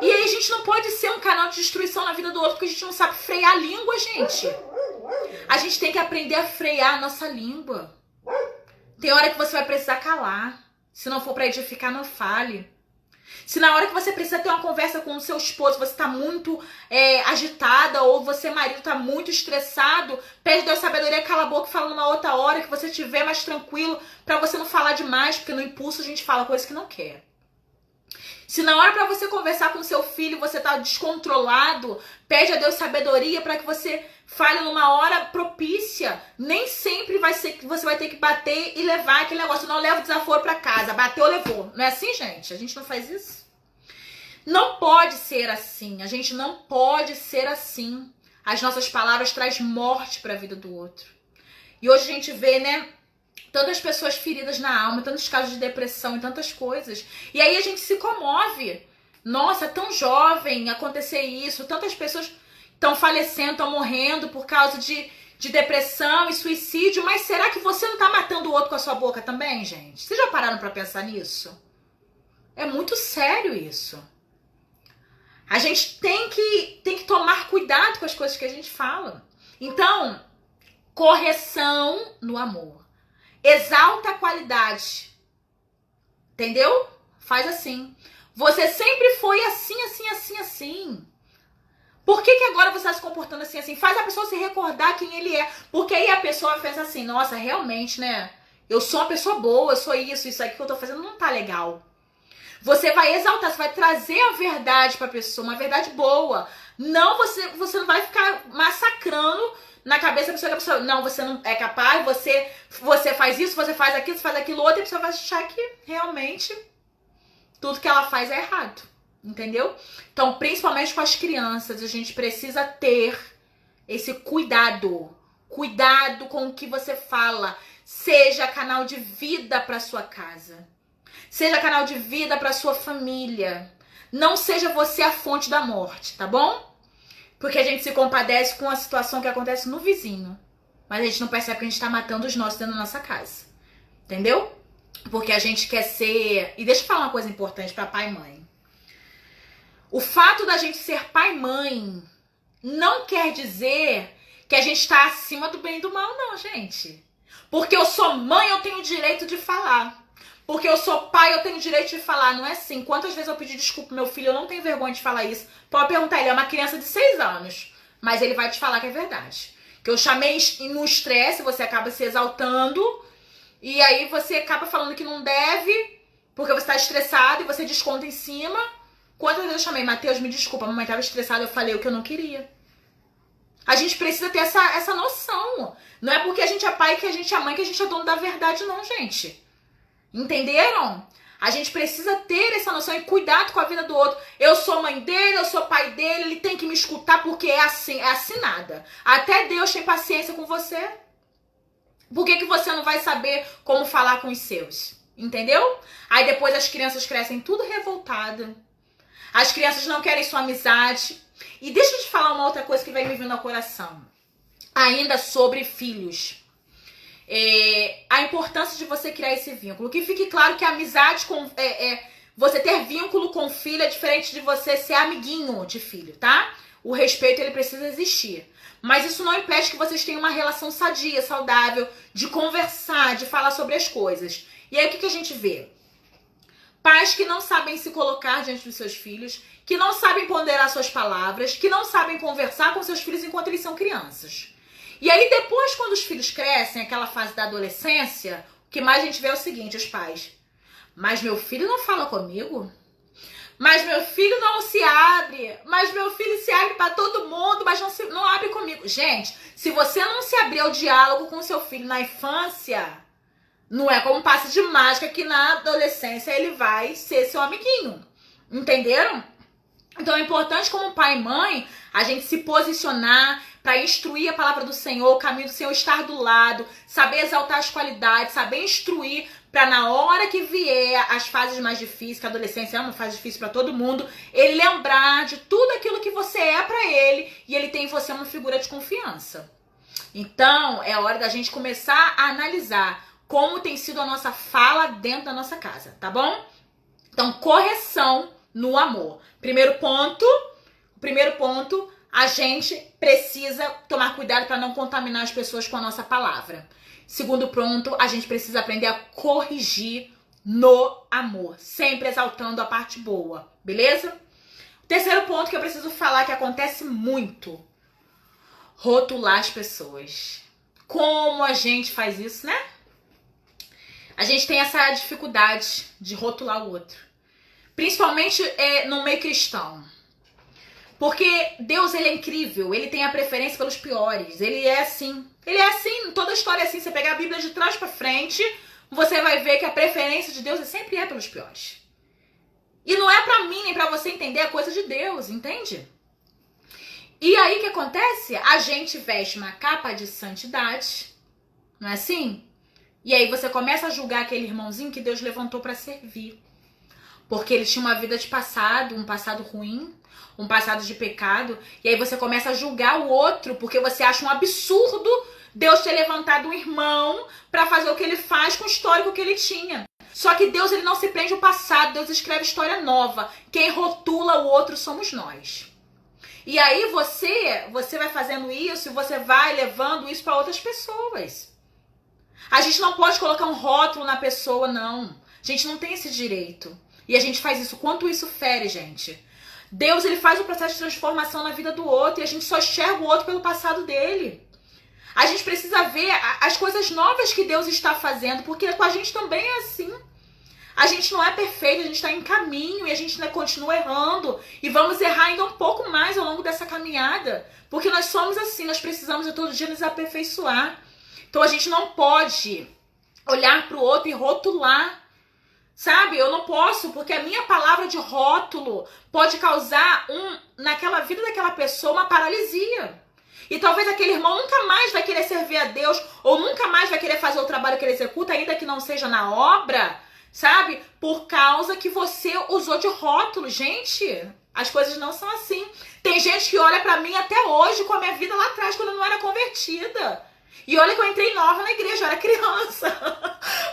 E aí a gente não pode ser um canal de destruição na vida do outro, porque a gente não sabe frear a língua, gente. A gente tem que aprender a frear a nossa língua. Tem hora que você vai precisar calar. Se não for para edificar, não fale. Se na hora que você precisa ter uma conversa com o seu esposo, você está muito agitada, ou você, marido, está muito estressado, pede Deus sabedoria, cala a boca e fala numa outra hora que você estiver mais tranquilo, para você não falar demais, porque no impulso a gente fala coisas que não quer. Se na hora para você conversar com seu filho, você tá descontrolado, pede a Deus sabedoria para que você fale numa hora propícia. Nem sempre vai ser que você vai ter que bater e levar aquele negócio. Não leva o desaforo para casa. Bateu, levou. Não é assim, gente? A gente não faz isso? Não pode ser assim. A gente não pode ser assim. As nossas palavras trazem morte para a vida do outro. E hoje a gente vê, né? Tantas pessoas feridas na alma, tantos casos de depressão e tantas coisas. E aí a gente se comove. Nossa, tão jovem acontecer isso. Tantas pessoas estão falecendo, estão morrendo por causa de depressão e suicídio. Mas será que você não está matando o outro com a sua boca também, gente? Vocês já pararam para pensar nisso? É muito sério isso. A gente tem que tomar cuidado com as coisas que a gente fala. Então, correção no amor. Exalta a qualidade. Entendeu? Faz assim. Você sempre foi assim, assim, assim, assim. Por que agora você está se comportando assim, assim? Faz a pessoa se recordar quem ele é. Porque aí a pessoa pensa assim, nossa, realmente, né? Eu sou uma pessoa boa, eu sou isso aqui que eu tô fazendo não tá legal. Você vai exaltar, você vai trazer a verdade pra pessoa, uma verdade boa. Não, você não vai ficar massacrando na cabeça da pessoa, não, você não é capaz, você faz isso, você faz aquilo outro, e a pessoa vai achar que realmente tudo que ela faz é errado, entendeu? Então, principalmente com as crianças, a gente precisa ter esse cuidado com o que você fala, seja canal de vida para sua casa, seja canal de vida para sua família, não seja você a fonte da morte, tá bom? Porque a gente se compadece com a situação que acontece no vizinho. Mas a gente não percebe que a gente tá matando os nossos dentro da nossa casa. Entendeu? Porque a gente quer ser... E deixa eu falar uma coisa importante pra pai e mãe. O fato da gente ser pai e mãe não quer dizer que a gente tá acima do bem e do mal, não, gente. Porque eu sou mãe, eu tenho o direito de falar. Porque eu sou pai, eu tenho o direito de falar. Não é assim. Quantas vezes eu pedi desculpa pro meu filho, eu não tenho vergonha de falar isso. Pode perguntar, ele é uma criança de 6 anos. Mas ele vai te falar que é verdade. Que eu chamei no estresse, você acaba se exaltando. E aí você acaba falando que não deve, porque você tá estressado e você desconta em cima. Quantas vezes eu chamei, Matheus, me desculpa, a mamãe tava estressada, eu falei o que eu não queria. A gente precisa ter essa noção. Não é porque a gente é pai que a gente é mãe, que a gente é dono da verdade, não, gente. Entenderam? A gente precisa ter essa noção e cuidado com a vida do outro. Eu sou mãe dele, eu sou pai dele, ele tem que me escutar porque é assim, é assinada. Até Deus tem paciência com você. Por que você não vai saber como falar com os seus? Entendeu? Aí depois as crianças crescem tudo revoltadas. As crianças não querem sua amizade. E deixa eu te falar uma outra coisa que vem me vindo ao coração. Ainda sobre filhos. A importância de você criar esse vínculo. Que fique claro que a amizade com... você ter vínculo com o filho é diferente de você ser amiguinho de filho, tá? O respeito, ele precisa existir. Mas isso não impede que vocês tenham uma relação sadia, saudável, de conversar, de falar sobre as coisas. E aí o que a gente vê? Pais que não sabem se colocar diante dos seus filhos, que não sabem ponderar suas palavras, que não sabem conversar com seus filhos enquanto eles são crianças. E aí depois, quando os filhos crescem, aquela fase da adolescência, o que mais a gente vê é o seguinte, os pais. Mas meu filho não fala comigo? Mas meu filho não se abre. Mas meu filho se abre para todo mundo, mas não abre comigo. Gente, se você não se abrir ao diálogo com seu filho na infância, não é como um passe de mágica que na adolescência ele vai ser seu amiguinho. Entenderam? Então é importante, como pai e mãe, a gente se posicionar para instruir a palavra do Senhor, o caminho do Senhor, estar do lado, saber exaltar as qualidades, saber instruir, para na hora que vier as fases mais difíceis, que a adolescência é uma fase difícil para todo mundo, ele lembrar de tudo aquilo que você é para ele e ele tem em você uma figura de confiança. Então é hora da gente começar a analisar como tem sido a nossa fala dentro da nossa casa, tá bom? Então, correção no amor. Primeiro ponto, a gente precisa tomar cuidado para não contaminar as pessoas com a nossa palavra. Segundo ponto, a gente precisa aprender a corrigir no amor, sempre exaltando a parte boa, beleza? Terceiro ponto que eu preciso falar que acontece muito, rotular as pessoas. Como a gente faz isso, né? A gente tem essa dificuldade de rotular o outro. Principalmente no meio cristão. Porque Deus, ele é incrível. Ele tem a preferência pelos piores. Ele é assim. Ele é assim. Toda a história é assim. Você pegar a Bíblia de trás pra frente, você vai ver que a preferência de Deus sempre é pelos piores. E não é pra mim nem pra você entender a coisa de Deus, entende? E aí o que acontece? A gente veste uma capa de santidade. Não é assim? E aí você começa a julgar aquele irmãozinho que Deus levantou para servir. Porque ele tinha uma vida de passado, um passado ruim, um passado de pecado. E aí você começa a julgar o outro, porque você acha um absurdo Deus ter levantado um irmão para fazer o que ele faz com o histórico que ele tinha. Só que Deus, ele não se prende ao passado, Deus escreve história nova. Quem rotula o outro somos nós. E aí você vai fazendo isso e você vai levando isso para outras pessoas. A gente não pode colocar um rótulo na pessoa, não. A gente não tem esse direito. E a gente faz isso. Quanto isso fere, gente? Deus, ele faz o processo de transformação na vida do outro e a gente só enxerga o outro pelo passado dele. A gente precisa ver as coisas novas que Deus está fazendo, porque com a gente também é assim. A gente não é perfeito, a gente está em caminho e a gente ainda continua errando. E vamos errar ainda um pouco mais ao longo dessa caminhada. Porque nós somos assim, nós precisamos a todo dia nos aperfeiçoar. Então a gente não pode olhar para o outro e rotular, sabe? Eu não posso, porque a minha palavra de rótulo pode causar naquela vida daquela pessoa uma paralisia. E talvez aquele irmão nunca mais vai querer servir a Deus ou nunca mais vai querer fazer o trabalho que ele executa, ainda que não seja na obra, sabe? Por causa que você usou de rótulo. Gente, as coisas não são assim. Tem gente que olha para mim até hoje com a minha vida lá atrás, quando eu não era convertida. E olha que eu entrei nova na igreja, eu era criança.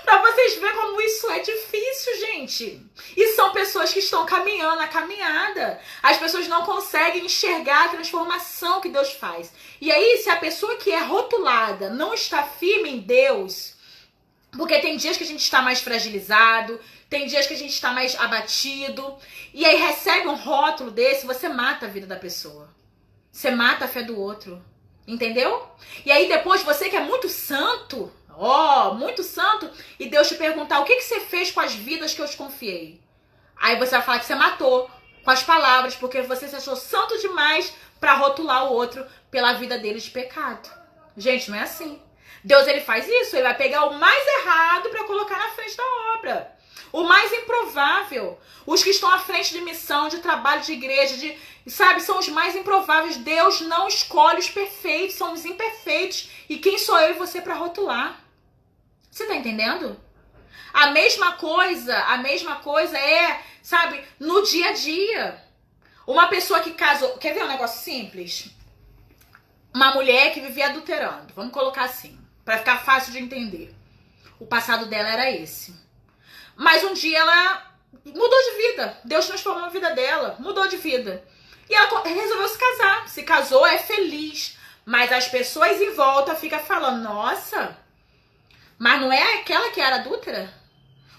Pra vocês verem como isso é difícil, gente. E são pessoas que estão caminhando a caminhada. As pessoas não conseguem enxergar a transformação que Deus faz. E aí, se a pessoa que é rotulada não está firme em Deus, porque tem dias que a gente está mais fragilizado, tem dias que a gente está mais abatido, e aí recebe um rótulo desse, você mata a vida da pessoa. Você mata a fé do outro. Entendeu? E aí depois você que é muito santo, muito santo, e Deus te perguntar o que você fez com as vidas que eu te confiei. Aí você vai falar que você matou com as palavras, porque você se achou santo demais para rotular o outro pela vida dele de pecado. Gente, não é assim. Deus, ele faz isso, ele vai pegar o mais errado para colocar na frente da obra. O mais improvável. Os que estão à frente de missão, de trabalho de igreja, sabe, são os mais improváveis. Deus não escolhe os perfeitos, são os imperfeitos. E quem sou eu e você para rotular? Você tá entendendo? A mesma coisa é, sabe, no dia a dia. Uma pessoa que casou, quer ver um negócio simples? Uma mulher que vivia adulterando, vamos colocar assim, para ficar fácil de entender. O passado dela era esse. Mas um dia ela mudou de vida. Deus transformou a vida dela, mudou de vida. E ela resolveu se casar. Se casou, é feliz. Mas as pessoas em volta ficam falando, nossa, mas não é aquela que era adúltera?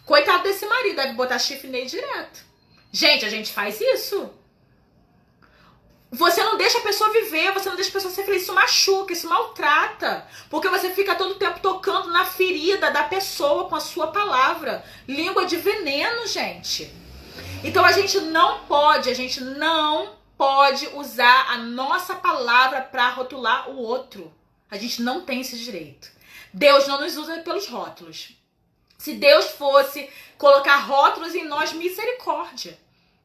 Coitado desse marido, deve botar chifre nele direto. Gente, a gente faz isso. Você não deixa a pessoa viver, você não deixa a pessoa ser feliz, isso machuca, isso maltrata. Porque você fica todo o tempo tocando na ferida da pessoa com a sua palavra. Língua de veneno, gente. Então a gente não pode usar a nossa palavra para rotular o outro. A gente não tem esse direito. Deus não nos usa pelos rótulos. Se Deus fosse colocar rótulos em nós, misericórdia.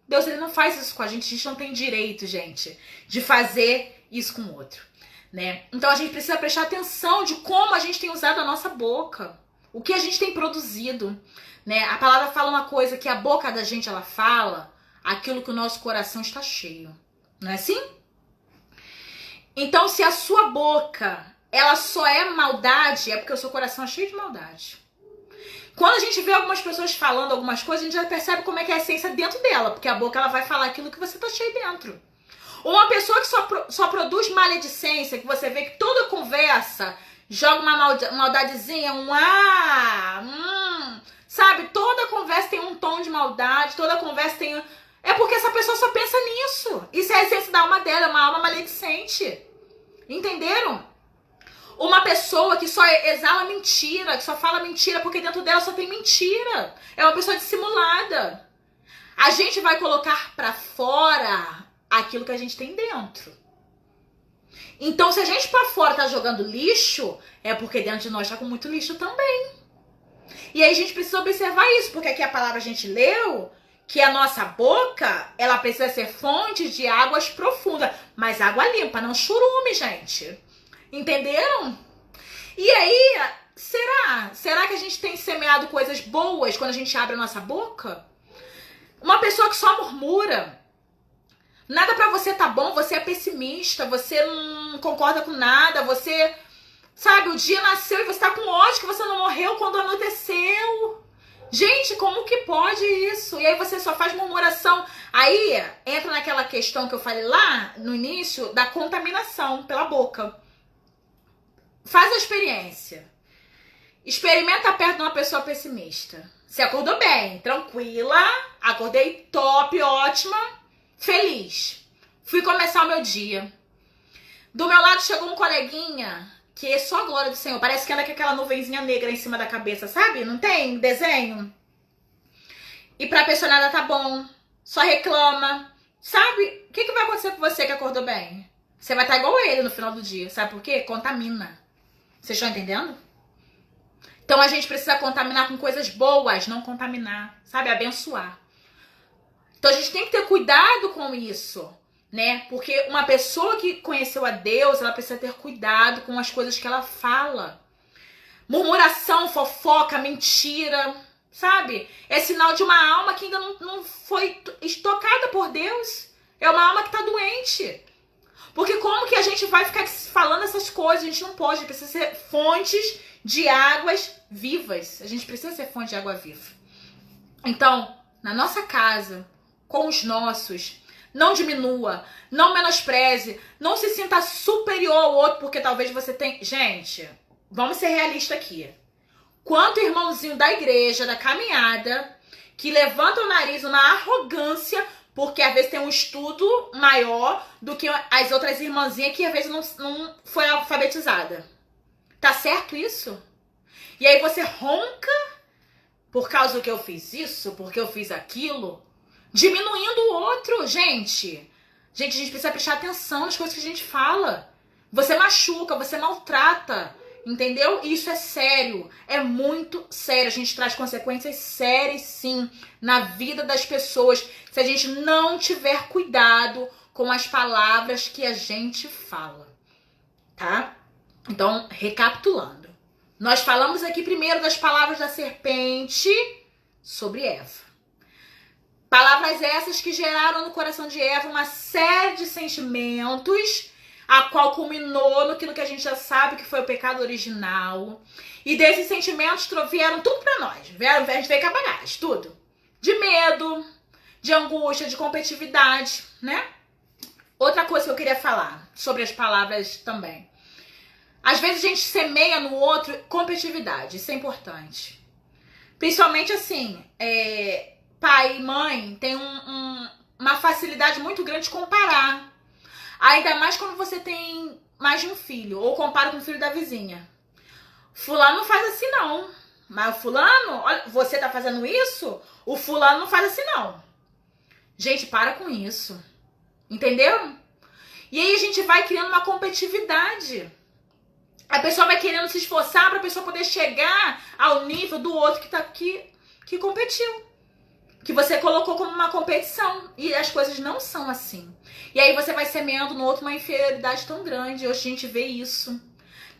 Deus, ele não faz isso com a gente não tem direito, gente, de fazer isso com o outro, né? Então a gente precisa prestar atenção de como a gente tem usado a nossa boca, o que a gente tem produzido, né? A palavra fala uma coisa, que a boca da gente, ela fala aquilo que o nosso coração está cheio, não é assim? Então, se a sua boca, ela só é maldade, é porque o seu coração é cheio de maldade. Quando a gente vê algumas pessoas falando algumas coisas, a gente já percebe como é que é a essência dentro dela, porque a boca, ela vai falar aquilo que você tá cheio dentro. Uma pessoa que só produz maledicência, que você vê que toda conversa joga uma maldadezinha, sabe? Toda conversa tem um tom de maldade, toda conversa tem... É porque essa pessoa só pensa nisso. Isso é a essência da alma dela, é uma alma maledicente. Entenderam? Uma pessoa que só exala mentira, que só fala mentira porque dentro dela só tem mentira. É uma pessoa dissimulada. A gente vai colocar pra fora aquilo que a gente tem dentro. Então, se a gente pra fora tá jogando lixo, é porque dentro de nós tá com muito lixo também. E aí a gente precisa observar isso, porque aqui a palavra a gente leu que a nossa boca, ela precisa ser fonte de águas profundas. Mas água limpa, não churume, gente. Entenderam? E aí, será que a gente tem semeado coisas boas quando a gente abre a nossa boca? Uma pessoa que só murmura, nada pra você tá bom, você é pessimista, você não concorda com nada, você, sabe, o dia nasceu e você tá com ódio que você não morreu quando anoiteceu. Gente, como que pode isso? E aí você só faz murmuração. Aí entra naquela questão que eu falei lá no início da contaminação pela boca. Faz a experiência. Experimenta perto de uma pessoa pessimista. Você acordou bem, tranquila, acordei top, ótima, feliz. Fui começar o meu dia. Do meu lado chegou um coleguinha que é só a glória do Senhor. Parece que anda com aquela nuvenzinha negra em cima da cabeça, sabe? Não tem desenho? E pra pessoa nada tá bom. Só reclama. Sabe? O que vai acontecer com você que acordou bem? Você vai estar igual ele no final do dia. Sabe por quê? Contamina. Vocês estão entendendo? Então a gente precisa contaminar com coisas boas, não contaminar, sabe? Abençoar. Então a gente tem que ter cuidado com isso, né? Porque uma pessoa que conheceu a Deus, ela precisa ter cuidado com as coisas que ela fala. Murmuração, fofoca, mentira, sabe? É sinal de uma alma que ainda não foi estocada por Deus. É uma alma que está doente. Porque como que a gente vai ficar falando essas coisas? A gente não pode, precisa ser fontes de águas vivas. A gente precisa ser fonte de água viva. Então, na nossa casa, com os nossos, não diminua, não menospreze, não se sinta superior ao outro, porque talvez você tenha... Gente, vamos ser realistas aqui. Quanto irmãozinho da igreja, da caminhada, que levanta o nariz, uma arrogância... Porque às vezes tem um estudo maior do que as outras irmãzinhas que às vezes não foi alfabetizada. Tá certo isso? E aí você ronca por causa do que eu fiz isso, porque eu fiz aquilo, diminuindo o outro, gente. Gente, a gente precisa prestar atenção nas coisas que a gente fala. Você machuca, você maltrata, entendeu? E isso é sério, é muito sério. A gente traz consequências sérias, sim, na vida das pessoas, se a gente não tiver cuidado com as palavras que a gente fala, tá? Então, recapitulando. Nós falamos aqui primeiro das palavras da serpente sobre Eva. Palavras essas que geraram no coração de Eva uma série de sentimentos, a qual culminou naquilo que a gente já sabe que foi o pecado original. E desses sentimentos vieram tudo pra nós. A gente veio com a bagagem, tudo. De medo, de angústia, de competitividade, né? Outra coisa que eu queria falar sobre as palavras também. Às vezes a gente semeia no outro competitividade, isso é importante. Principalmente assim, pai e mãe têm uma facilidade muito grande de comparar. Ainda mais quando você tem mais de um filho, ou compara com o filho da vizinha. Fulano não faz assim não. Mas o fulano, olha, você tá fazendo isso? O fulano não faz assim não. Gente, para com isso. Entendeu? E aí a gente vai criando uma competitividade. A pessoa vai querendo se esforçar pra pessoa poder chegar ao nível do outro que competiu. Que você colocou como uma competição. E as coisas não são assim. E aí você vai semeando no outro uma inferioridade tão grande. Hoje a gente vê isso,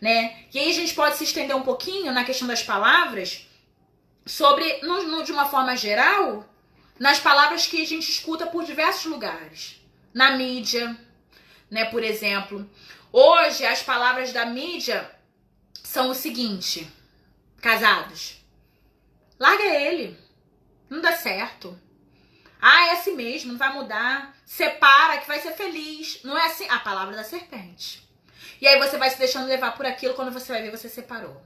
né? E aí a gente pode se estender um pouquinho na questão das palavras sobre, de uma forma geral, nas palavras que a gente escuta por diversos lugares. Na mídia, né? Por exemplo, hoje as palavras da mídia são o seguinte: casados, larga ele, não dá certo. Ah, é assim mesmo, não vai mudar. Separa que vai ser feliz. Não é assim? A palavra da serpente. E aí você vai se deixando levar por aquilo, quando você vai ver, você separou.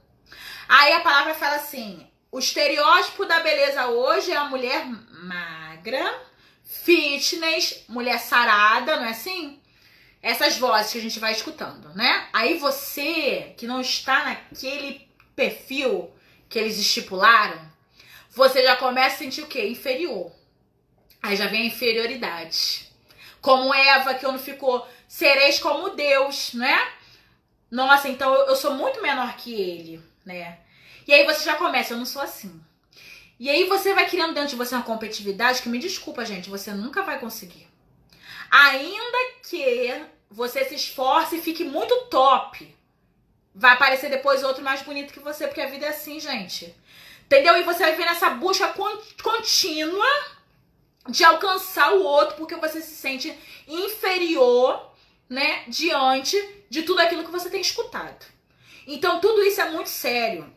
Aí a palavra fala assim: o estereótipo da beleza hoje é a mulher magra, fitness, mulher sarada, não é assim? Essas vozes que a gente vai escutando, né? Aí você, que não está naquele perfil que eles estipularam, você já começa a sentir o quê? Inferior. Aí já vem a inferioridade. Como Eva, que não ficou, sereis como Deus, né? Nossa, então eu sou muito menor que ele, né? E aí você já começa, eu não sou assim. E aí você vai criando dentro de você uma competitividade que, me desculpa, gente, você nunca vai conseguir. Ainda que você se esforce e fique muito top, vai aparecer depois outro mais bonito que você, porque a vida é assim, gente. Entendeu? E você vai ver nessa busca contínua de alcançar o outro, porque você se sente inferior, né, diante de tudo aquilo que você tem escutado. Então tudo isso é muito sério.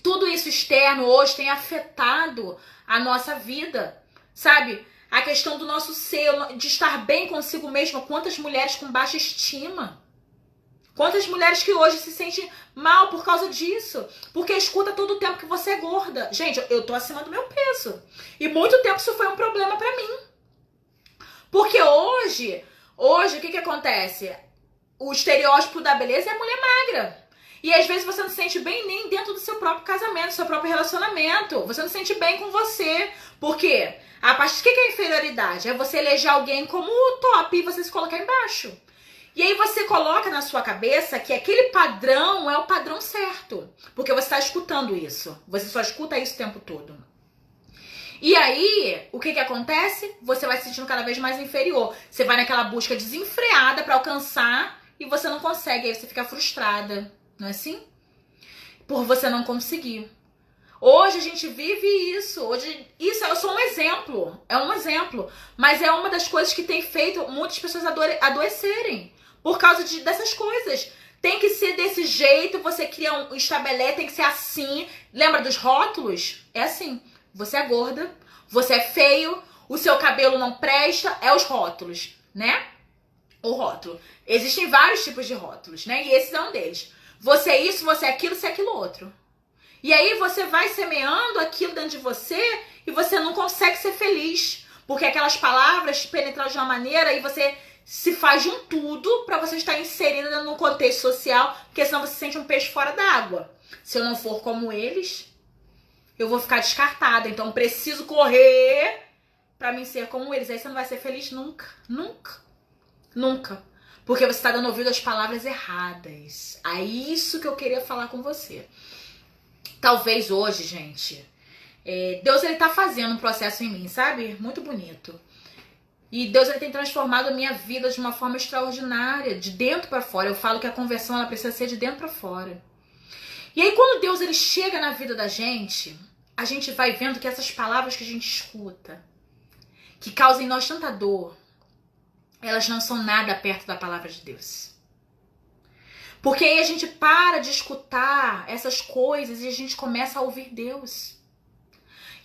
Tudo isso externo hoje tem afetado a nossa vida, sabe? A questão do nosso ser, de estar bem consigo mesma. Quantas mulheres com baixa estima? Quantas mulheres que hoje se sentem mal por causa disso? Porque escuta todo o tempo que você é gorda. Gente, eu tô acima do meu peso. E muito tempo isso foi um problema pra mim. Porque hoje o que acontece? O estereótipo da beleza é a mulher magra. E às vezes você não se sente bem nem dentro do seu próprio casamento, do seu próprio relacionamento. Você não se sente bem com você. Por quê? A partir do que é inferioridade? É você eleger alguém como top e você se colocar embaixo. E aí você coloca na sua cabeça que aquele padrão é o padrão certo. Porque você está escutando isso. Você só escuta isso o tempo todo. E aí, o que acontece? Você vai se sentindo cada vez mais inferior. Você vai naquela busca desenfreada para alcançar e você não consegue. Aí você fica frustrada. Não é assim? Por você não conseguir. Hoje a gente vive isso. Hoje, isso eu sou um exemplo. É um exemplo. Mas é uma das coisas que tem feito muitas pessoas adoecerem. Por causa dessas coisas. Tem que ser desse jeito. Você cria estabelece, tem que ser assim. Lembra dos rótulos? É assim. Você é gorda. Você é feio. O seu cabelo não presta. É os rótulos, né? O rótulo. Existem vários tipos de rótulos, né? E esse é um deles. Você é isso, você é aquilo outro. E aí você vai semeando aquilo dentro de você e você não consegue ser feliz. Porque aquelas palavras penetram de uma maneira e você se faz de um tudo pra você estar inserida num contexto social, porque senão você se sente um peixe fora d'água. Se eu não for como eles, eu vou ficar descartada. Então eu preciso correr pra mim ser como eles. Aí você não vai ser feliz nunca. Nunca. Nunca. Porque você está dando ouvido às palavras erradas. É isso que eu queria falar com você. Talvez hoje, gente, Deus ele tá fazendo um processo em mim, sabe? Muito bonito. E Deus ele tem transformado a minha vida de uma forma extraordinária, de dentro para fora. Eu falo que a conversão ela precisa ser de dentro para fora. E aí quando Deus ele chega na vida da gente, a gente vai vendo que essas palavras que a gente escuta, que causam em nós tanta dor, elas não são nada perto da palavra de Deus. Porque aí a gente para de escutar essas coisas e a gente começa a ouvir Deus.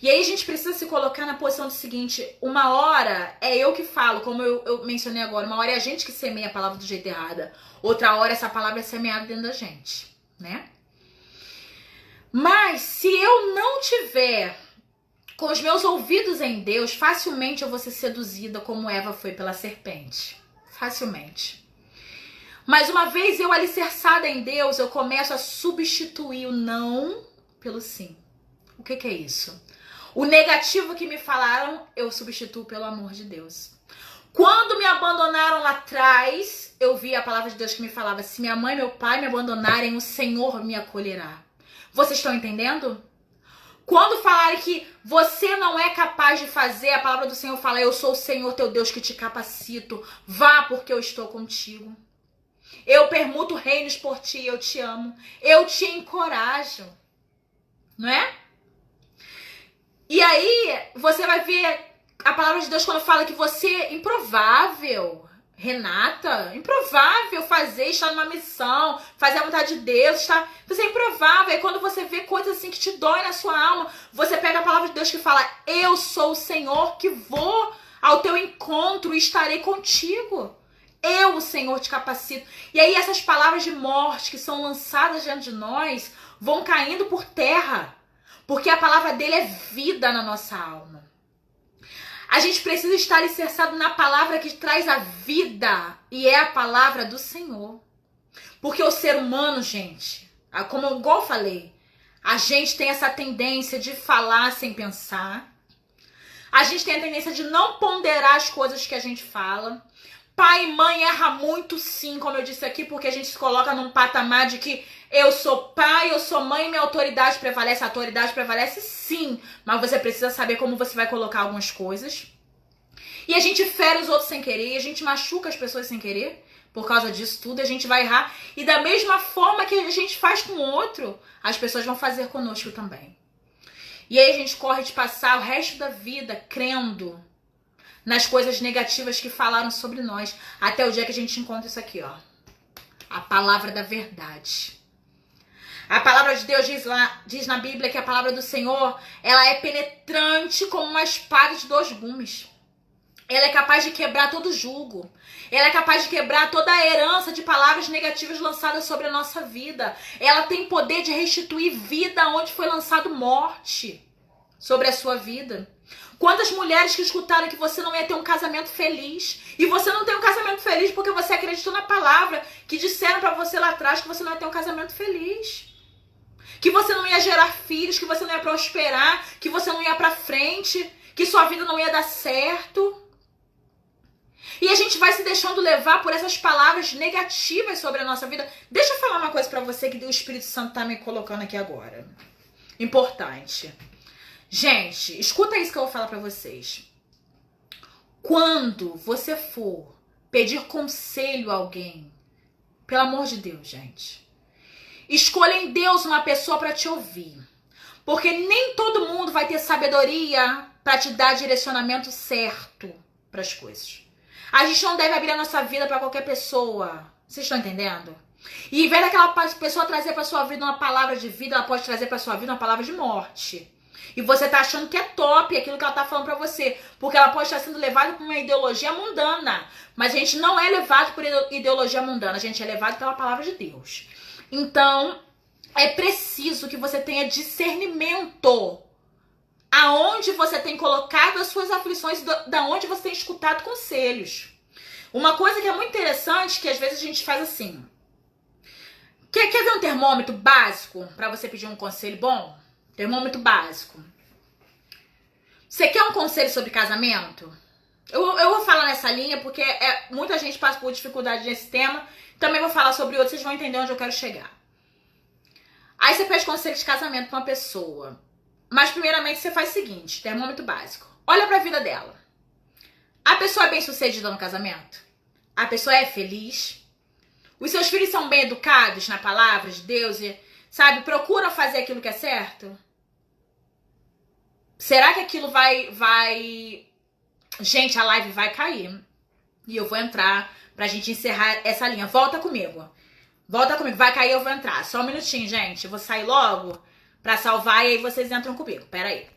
E aí a gente precisa se colocar na posição do seguinte: uma hora é eu que falo, como eu mencionei agora, uma hora é a gente que semeia a palavra do jeito errado, outra hora essa palavra é semeada dentro da gente, né? Mas se eu não tiver com os meus ouvidos em Deus, facilmente eu vou ser seduzida como Eva foi pela serpente. Facilmente. Mas uma vez eu alicerçada em Deus, eu começo a substituir o não pelo sim. O que é isso? O negativo que me falaram, eu substituo pelo amor de Deus. Quando me abandonaram lá atrás, eu vi a palavra de Deus que me falava: se minha mãe e meu pai me abandonarem, o Senhor me acolherá. Vocês estão entendendo? Quando falarem que você não é capaz de fazer, a palavra do Senhor fala: eu sou o Senhor teu Deus que te capacito. Vá, porque eu estou contigo. Eu permuto reinos por ti, eu te amo. Eu te encorajo. Não é? E aí, você vai ver a palavra de Deus quando fala que você é improvável, Renata, improvável fazer, estar numa missão, fazer a vontade de Deus, você é improvável. E quando você vê coisas assim que te dói na sua alma, você pega a palavra de Deus que fala: eu sou o Senhor que vou ao teu encontro e estarei contigo. Eu, o Senhor, te capacito. E aí essas palavras de morte que são lançadas diante de nós vão caindo por terra, porque a palavra dele é vida na nossa alma. A gente precisa estar alicerçado na palavra que traz a vida, e é a palavra do Senhor. Porque o ser humano, gente, como igual eu falei, a gente tem essa tendência de falar sem pensar. A gente tem a tendência de não ponderar as coisas que a gente fala. Pai e mãe erra muito, sim, como eu disse aqui, porque a gente se coloca num patamar de que eu sou pai, eu sou mãe, minha autoridade prevalece. A autoridade prevalece, sim, mas você precisa saber como você vai colocar algumas coisas. E a gente fere os outros sem querer, e a gente machuca as pessoas sem querer. Por causa disso tudo, a gente vai errar. E da mesma forma que a gente faz com o outro, as pessoas vão fazer conosco também. E aí a gente corre de passar o resto da vida crendo nas coisas negativas que falaram sobre nós, até o dia que a gente encontra isso aqui, ó. A palavra da verdade. A palavra de Deus diz na Bíblia que a palavra do Senhor, ela é penetrante como uma espada de 2 gumes. Ela é capaz de quebrar todo jugo. Ela é capaz de quebrar toda a herança de palavras negativas lançadas sobre a nossa vida. Ela tem poder de restituir vida onde foi lançado morte sobre a sua vida. Quantas mulheres que escutaram que você não ia ter um casamento feliz, e você não tem um casamento feliz porque você acreditou na palavra que disseram pra você lá atrás que você não ia ter um casamento feliz, que você não ia gerar filhos, que você não ia prosperar, que você não ia pra frente, que sua vida não ia dar certo. E a gente vai se deixando levar por essas palavras negativas sobre a nossa vida. Deixa eu falar uma coisa pra você que o Espírito Santo tá me colocando aqui agora. Importante. Gente, escuta isso que eu vou falar pra vocês. Quando você for pedir conselho a alguém, pelo amor de Deus, gente, escolha em Deus uma pessoa pra te ouvir. Porque nem todo mundo vai ter sabedoria pra te dar direcionamento certo pras coisas. A gente não deve abrir a nossa vida pra qualquer pessoa. Vocês estão entendendo? E em vez daquela pessoa trazer pra sua vida uma palavra de vida, ela pode trazer pra sua vida uma palavra de morte. E você tá achando que é top aquilo que ela tá falando pra você. Porque ela pode estar sendo levada por uma ideologia mundana. Mas a gente não é levado por ideologia mundana. A gente é levado pela palavra de Deus. Então, é preciso que você tenha discernimento. Aonde você tem colocado as suas aflições, da onde você tem escutado conselhos. Uma coisa que é muito interessante, que às vezes a gente faz assim. Quer ver um termômetro básico pra você pedir um conselho bom? Termômetro básico. Você quer um conselho sobre casamento? Eu vou falar nessa linha porque muita gente passa por dificuldade nesse tema. Também vou falar sobre outros, vocês vão entender onde eu quero chegar. Aí você pede conselho de casamento pra uma pessoa. Mas primeiramente você faz o seguinte, termômetro básico. Olha pra vida dela. A pessoa é bem sucedida no casamento? A pessoa é feliz? Os seus filhos são bem educados na palavra de Deus e, sabe, procuram fazer aquilo que é certo? Será que aquilo vai... Gente, a live vai cair. E eu vou entrar pra gente encerrar essa linha. Volta comigo. Volta comigo. Vai cair, eu vou entrar. Só um minutinho, gente. Eu vou sair logo pra salvar e aí vocês entram comigo. Pera aí.